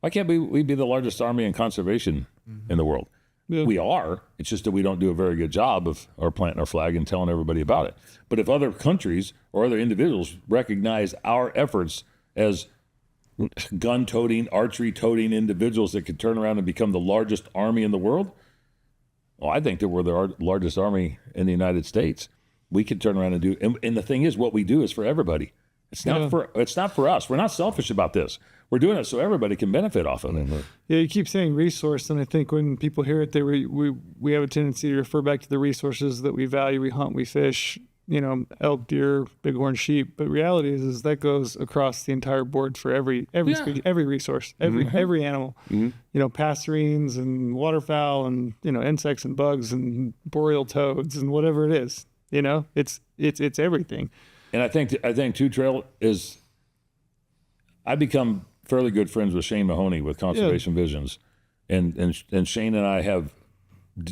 why can't we be the largest army in conservation in the world? Yeah. We are. It's just that we don't do a very good job of our planting our flag and telling everybody about it. But if other countries or other individuals recognize our efforts as gun-toting, archery-toting individuals that could turn around and become the largest army in the world, well, I think that we're the largest army in the United States. We could turn around and do, and the thing is, what we do is for everybody. It's not for us. We're not selfish about this. We're doing it so everybody can benefit off of it. Yeah, you keep saying resource, and I think when people hear it, we have a tendency to refer back to the resources that we value. We hunt, we fish, elk, deer, bighorn sheep. But reality is that goes across the entire board for every species, every resource, every animal. Passerines and waterfowl and insects and bugs and boreal toads and whatever it is. It's everything. And I think too, Trail, is I become fairly good friends with Shane Mahoney with Conservation Visions, and Shane and I have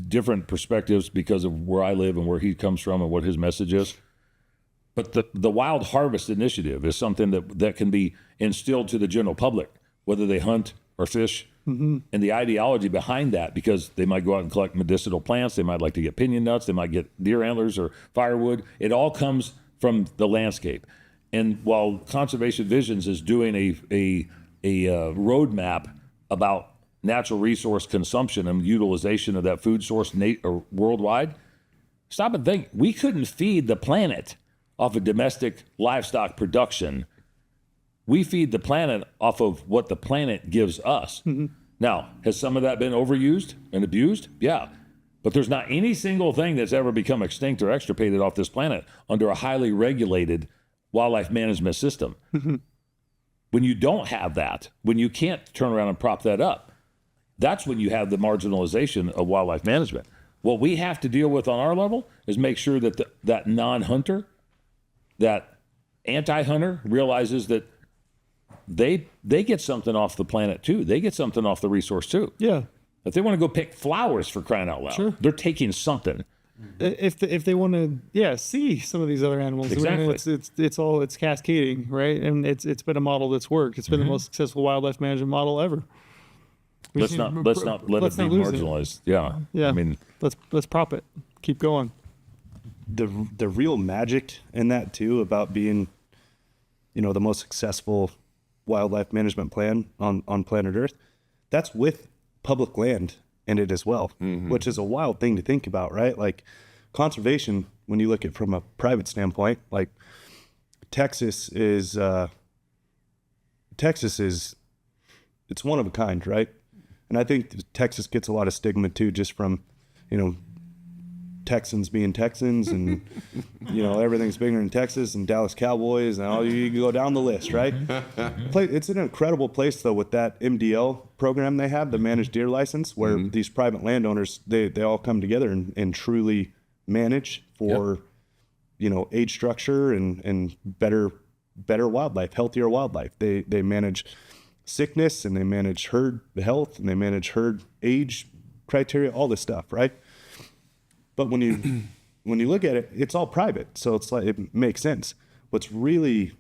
different perspectives because of where I live and where he comes from and what his message is. But the Wild Harvest Initiative is something that can be instilled to the general public, whether they hunt or fish, and the ideology behind that, because they might go out and collect medicinal plants, they might like to get pinon nuts, they might get deer antlers or firewood. It all comes from the landscape. And while Conservation Visions is doing a roadmap about natural resource consumption and utilization of that food source worldwide, stop and think. We couldn't feed the planet off of domestic livestock production. We feed the planet off of what the planet gives us. Now, has some of that been overused and abused? Yeah. But there's not any single thing that's ever become extinct or extirpated off this planet under a highly regulated wildlife management system. When you don't have that, when you can't turn around and prop that up, that's when you have the marginalization of wildlife management. What we have to deal with on our level is make sure that that non-hunter, that anti-hunter realizes that they get something off the planet too. They get something off the resource too. Yeah. If they want to go pick flowers, for crying out loud, they're taking something. If they want to see some of these other animals, exactly. It's cascading, right? And it's been a model that's worked. It's been the most successful wildlife management model ever. Let's not let it be marginalized. Yeah. Yeah. I mean, let's prop it. keep going. The real magic in that too, about being, the most successful wildlife management plan on planet Earth, that's with public land in it as well, which is a wild thing to think about, right? Like conservation, when you look at it from a private standpoint, like Texas is it's one of a kind, right? And I think Texas gets a lot of stigma too, just from, Texans being Texans and, everything's bigger in Texas and Dallas Cowboys and all, you go down the list, right? It's an incredible place though, with that MDL program they have, the managed deer license, where these private landowners, they all come together and truly manage for, age structure and better wildlife, healthier wildlife. They manage sickness and they manage herd health and they manage herd age criteria, all this stuff, right? But when you look at it, it's all private, so it's like it makes sense. What's really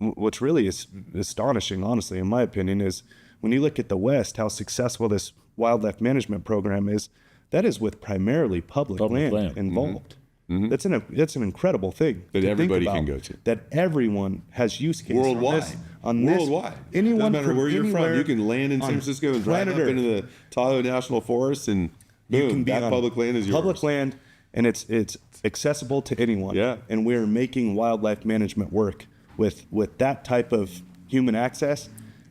is astonishing, honestly, in my opinion, is when you look at the West, how successful this wildlife management program is. That is with primarily public land involved. That's an incredible thing that to everybody think can about, go to. That everyone has use case Worldwide. on this. Worldwide. Anyone doesn't matter from where you're anywhere from. You can land in San Francisco and drive up planet into the Tahoe National Forest, and boom, you can be that on public land is yours. Public land, and it's accessible to anyone. Yeah. And we're making wildlife management work with that type of human access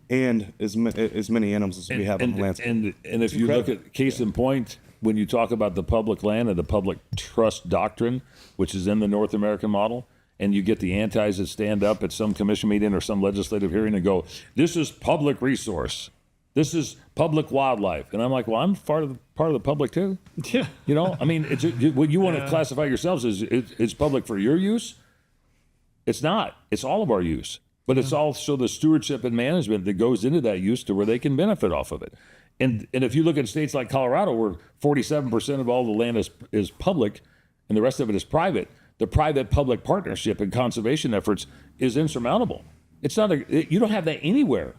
and as many animals as we have on the landscape. And if you look at case in point, when you talk about the public land and the public trust doctrine, which is in the North American model, and you get the antis that stand up at some commission meeting or some legislative hearing and go, "This is public resource. This is public wildlife," and I'm like, "Well, I'm part of the public too." Yeah. I mean, what you want to classify yourselves as it's public for your use. It's not. It's all of our use, but it's also the stewardship and management that goes into that use to where they can benefit off of it. And if you look at states like Colorado, where 47% of all the land is public, and the rest of it is private, the private-public partnership and conservation efforts is insurmountable. It's not you don't have that anywhere.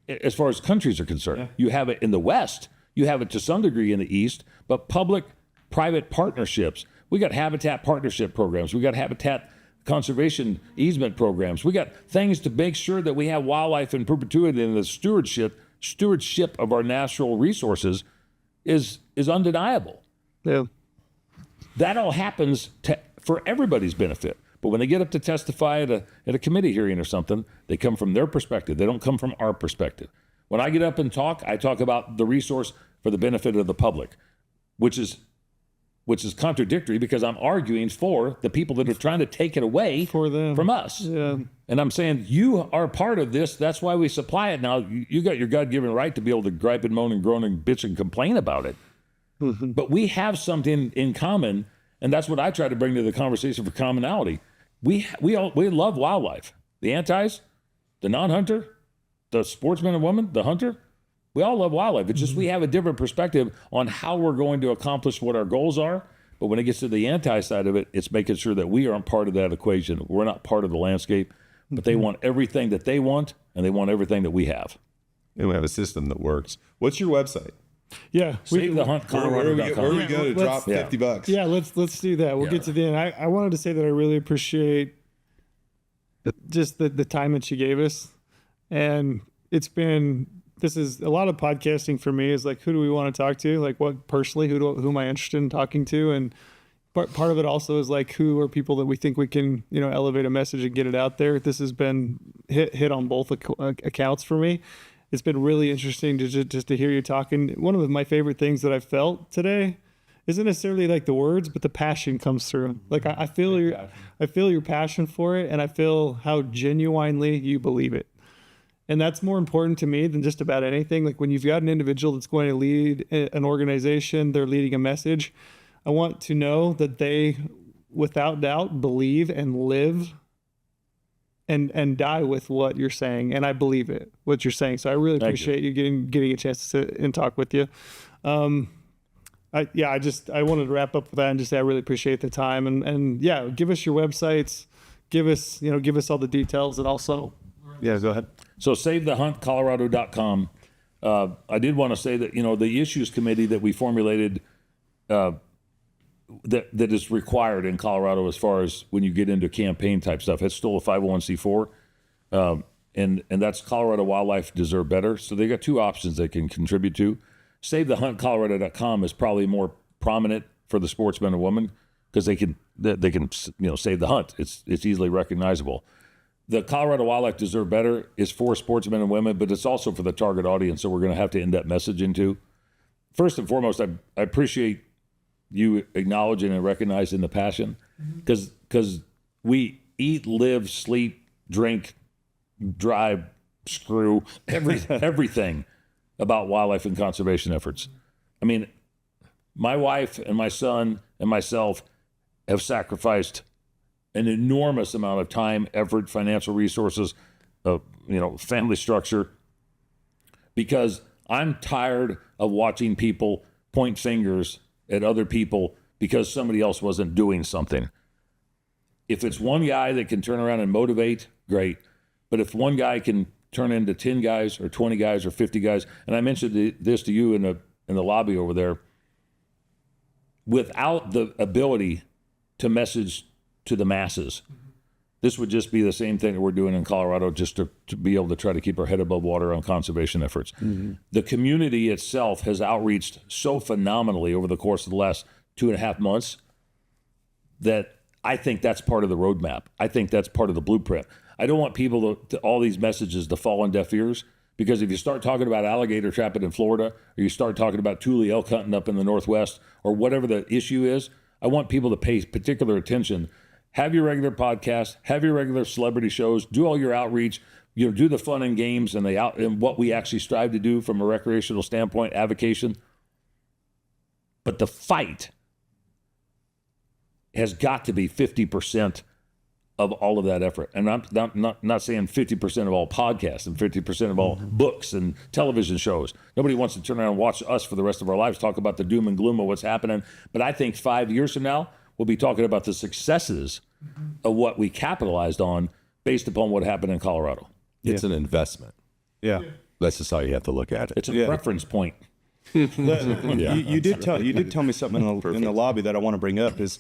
As far as countries are concerned, you have it in the West, you have it to some degree in the East, but public-private partnerships. We got habitat partnership programs. We got habitat conservation easement programs. We got things to make sure that we have wildlife in perpetuity, and the stewardship of our natural resources is undeniable. Yeah. That all happens for everybody's benefit. But when they get up to testify at a committee hearing or something, they come from their perspective. They don't come from our perspective. When I get up and talk, I talk about the resource for the benefit of the public, which is contradictory, because I'm arguing for the people that are trying to take it away For them. from us. Yeah. And I'm saying, you are part of this. That's why we supply it. Now, you got your God-given right to be able to gripe and moan and groan and bitch and complain about it. But we have something in common, and that's what I try to bring to the conversation for commonality. We love wildlife. The antis, the non-hunter, the sportsman and woman, the hunter, we all love wildlife. It's just we have a different perspective on how we're going to accomplish what our goals are. But when it gets to the anti side of it, it's making sure that we aren't part of that equation. We're not part of the landscape, but they want everything that they want, and they want everything that we have. And we have a system that works. What's your website? Yeah. SaveTheHuntColorado.com. Where are we going to drop let's- $50? Yeah, let's do that. We'll get to the end. I wanted to say that I really appreciate just the time that you gave us. And this is a lot of podcasting for me, is like, who do we want to talk to? Like, what personally, who am I interested in talking to? And part of it also is like, who are people that we think we can, elevate a message and get it out there. This has been hit on both accounts for me. It's been really interesting to just to hear you talking. One of my favorite things that I felt today isn't necessarily like the words, but the passion comes through. Like I feel your passion for it, and I feel how genuinely you believe it. And that's more important to me than just about anything. Like when you've got an individual that's going to lead an organization, they're leading a message, I want to know that they, without doubt, believe and live and die with what you're saying. And I believe it, what you're saying. So I really appreciate you getting a chance to sit and talk with you. I wanted to wrap up with that and just say I really appreciate the time, and yeah, give us your websites, give us all the details, and also Yeah, go ahead. So SaveTheHuntColorado.com. I did want to say that, the issues committee that we formulated that is required in Colorado as far as when you get into campaign type stuff. It's still a 501c4. And that's Colorado Wildlife Deserve Better. So they got two options they can contribute to. SaveTheHuntColorado.com is probably more prominent for the sportsmen and women because they can save the hunt. It's easily recognizable. The Colorado Wildlife Deserve Better is for sportsmen and women, but it's also for the target audience. So we're going to have to end that message into. First and foremost, I appreciate you acknowledging and recognizing the passion because we eat, live, sleep, drink, drive, screw, everything about wildlife and conservation efforts. I mean, my wife and my son and myself have sacrificed an enormous amount of time, effort, financial resources, family structure, because I'm tired of watching people point fingers at other people because somebody else wasn't doing something. If it's one guy that can turn around and motivate, great. But if one guy can turn into 10 guys or 20 guys or 50 guys, and I mentioned this to you in the lobby over there, without the ability to message to the masses, this would just be the same thing that we're doing in Colorado just to be able to try to keep our head above water on conservation efforts. The community itself has outreached so phenomenally over the course of the last 2.5 months that I think that's part of the roadmap. I think that's part of the blueprint. I don't want people to all these messages to fall on deaf ears, because if you start talking about alligator trapping in Florida, or you start talking about Thule elk hunting up in the Northwest, or whatever the issue is, I want people to pay particular attention. Have your regular podcast, have your regular celebrity shows, do all your outreach, do the fun and games and what we actually strive to do from a recreational standpoint, avocation. But the fight has got to be 50% of all of that effort. And I'm not saying 50% of all podcasts and 50% of all books and television shows. Nobody wants to turn around and watch us for the rest of our lives talk about the doom and gloom of what's happening. But I think 5 years from now, we'll be talking about the successes of what we capitalized on based upon what happened in Colorado. It's an investment. Yeah. That's just how you have to look at it. It's a preference point. You did tell me something in the lobby that I want to bring up is,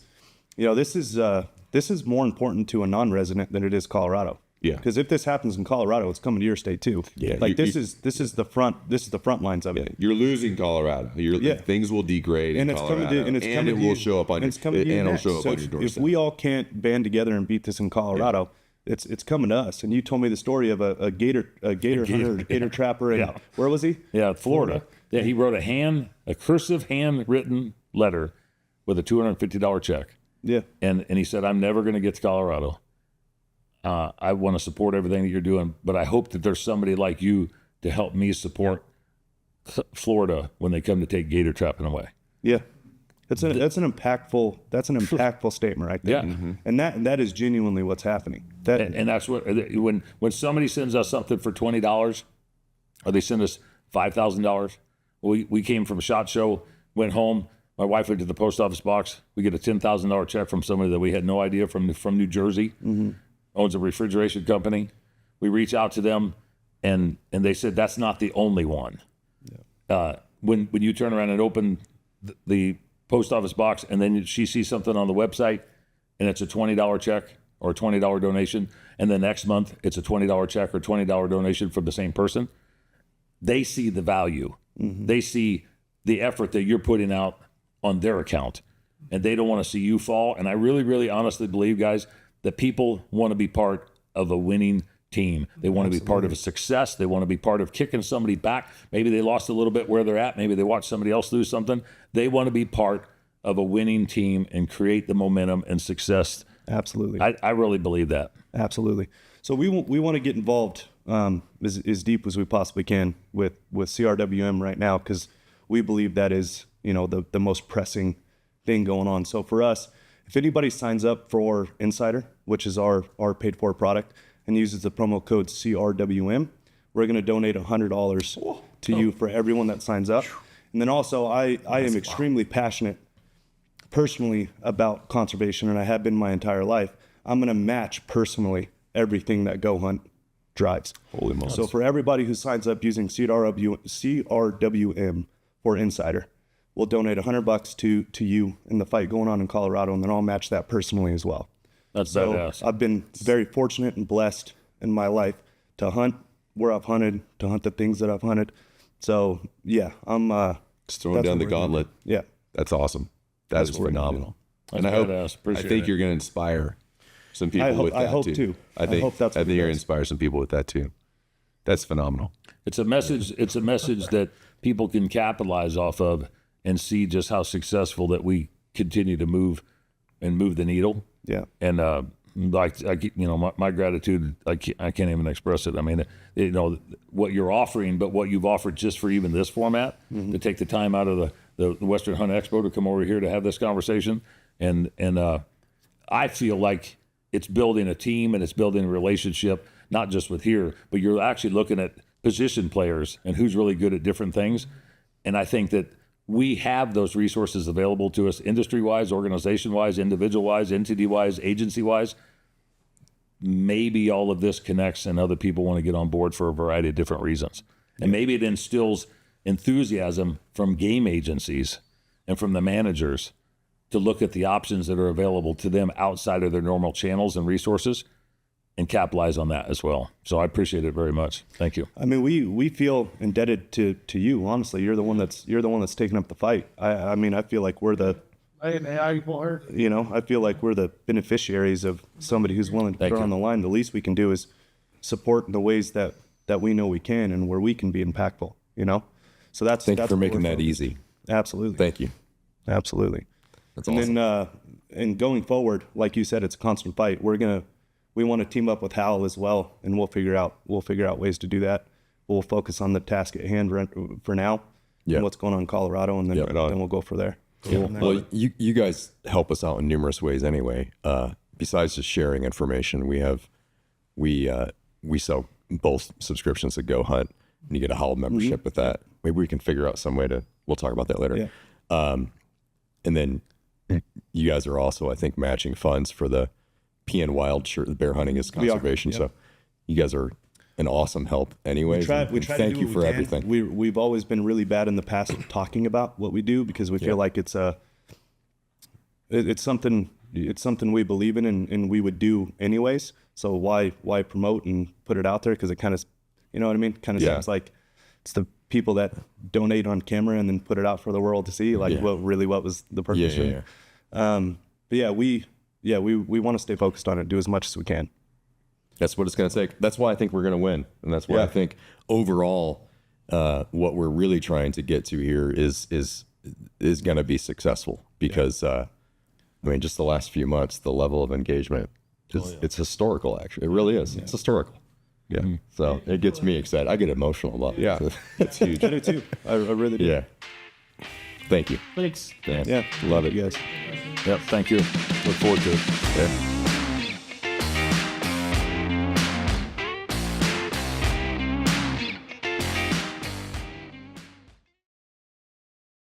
this is more important to a non-resident than it is Colorado. Yeah. Because if this happens in Colorado, it's coming to your state too. Yeah. This is the front lines of it. You're losing Colorado. Things will degrade And in it's Colorado, coming to, and it will show up on your your doorstep. If we all can't band together and beat this in Colorado, it's coming to us. And you told me the story of a gator hunter, gator trapper, and where was he? Yeah, Florida. Yeah, he wrote a cursive handwritten letter with a $250 check. Yeah. And he said, I'm never going to get to Colorado. I want to support everything that you're doing, but I hope that there's somebody like you to help me support Florida when they come to take gator trapping away. Yeah. That's an impactful statement right there. Yeah. And that is genuinely what's happening. And that's what, when somebody sends us something for $20 or they send us $5,000, we came from a SHOT Show, went home. My wife went to the post office box. We get a $10,000 check from somebody that we had no idea from New Jersey, owns a refrigeration company. We reach out to them, and they said that's not the only one. Yeah. When you turn around and open the post office box, and then she sees something on the website, and it's a $20 check or a $20 donation, and the next month it's a $20 check or $20 donation from the same person, they see the value. They see the effort that you're putting out on their account, and they don't want to see you fall. And I really, really honestly believe, guys, that people want to be part of a winning team. They want to be part of a success. They want to be part of kicking somebody back. Maybe they lost a little bit where they're at. Maybe they watched somebody else lose something. They want to be part of a winning team and create the momentum and success. Absolutely. I really believe that. Absolutely. So we want to get involved as deep as we possibly can with CRWM right now, because we believe that is, the most pressing thing going on. So for us, if anybody signs up for Insider, which is our paid for product, and uses the promo code CRWM, we're going to donate $100 to you for everyone that signs up. And then also, I am extremely passionate personally about conservation, and I have been my entire life. I'm going to match personally everything that GOHUNT drives. Holy moly. So for everybody who signs up using CRWM for Insider, will donate $100 to you in the fight going on in Colorado, and then I'll match that personally as well. That's So badass. I've been very fortunate and blessed in my life to hunt where I've hunted, to hunt the things that I've hunted. So yeah, I'm Just throwing that's down the what we're gonna gauntlet. do. Yeah. That's awesome. That's what we're gonna phenomenal. That's And I hope, badass. I Appreciate think it. you're going to inspire some people with that I hope too. too. I think hope that's I what think it you're going to does. inspire some people with that too. That's phenomenal. It's a message. It's a message that people can capitalize off of and see just how successful that we continue to move the needle. Yeah. And my gratitude, I can't even express it. I mean, what you're offering, but what you've offered just for even this format, to take the time out of the Western Hunt Expo to come over here to have this conversation, and I feel like it's building a team and it's building a relationship, not just with here, but you're actually looking at position players and who's really good at different things. And I think that we have those resources available to us industry-wise, organization-wise, individual-wise, entity-wise, agency-wise. Maybe all of this connects and other people want to get on board for a variety of different reasons. And maybe it instills enthusiasm from game agencies and from the managers to look at the options that are available to them outside of their normal channels and resources and capitalize on that as well. So I appreciate it very much. Thank you. I mean, we feel indebted to you. Honestly, you're the one that's taking up the fight. I mean, I feel like we're the I feel like we're the beneficiaries of somebody who's willing to Thank put you. on the line. The least we can do is support in the ways that we know we can and where we can be impactful. So that's Thank you that's for what making we're that focused. easy. Absolutely, Thank you. absolutely. That's And awesome. then and going forward, like you said, it's a constant fight. We want to team up with HOWL as well, and we'll figure out ways to do that. We'll focus on the task at hand for now, Yeah. and what's going on in Colorado, and then Yeah, right on. then we'll go for there. Well, you guys help us out in numerous ways anyway. Besides just sharing information, we sell both subscriptions to GOHUNT, and you get a HOWL membership with that. Maybe we can figure out some way we'll talk about that later. Yeah. And then you guys are also, I think, matching funds for the PN Wild shirt. The bear hunting is We are, conservation. yep. So you guys are an awesome help anyways. We try and to thank do you what for we can. everything. We've always been really bad in the past at talking about what we do because we feel like it's something we believe in and we would do anyways. So why promote and put it out there? Because it kind of, you know what I mean? Kind of Yeah. seems like it's the people that donate on camera and then put it out for the world to see. Like what was the purpose? Yeah. But we want to stay focused on it, do as much as we can. That's what it's going to take. That's why I think we're going to win. And that's why I think overall, what we're really trying to get to here is going to be successful because, I mean, just the last few months, the level of engagement, it's historical, actually. It really is. It's historical. Yeah. So it gets me excited. I get emotional about it. Yeah. It's huge. I do too. I really do. Yeah. Thank you. Thanks. Man. Yeah. Love it. You guys. Yep. Thank you. Look forward to it. Yeah.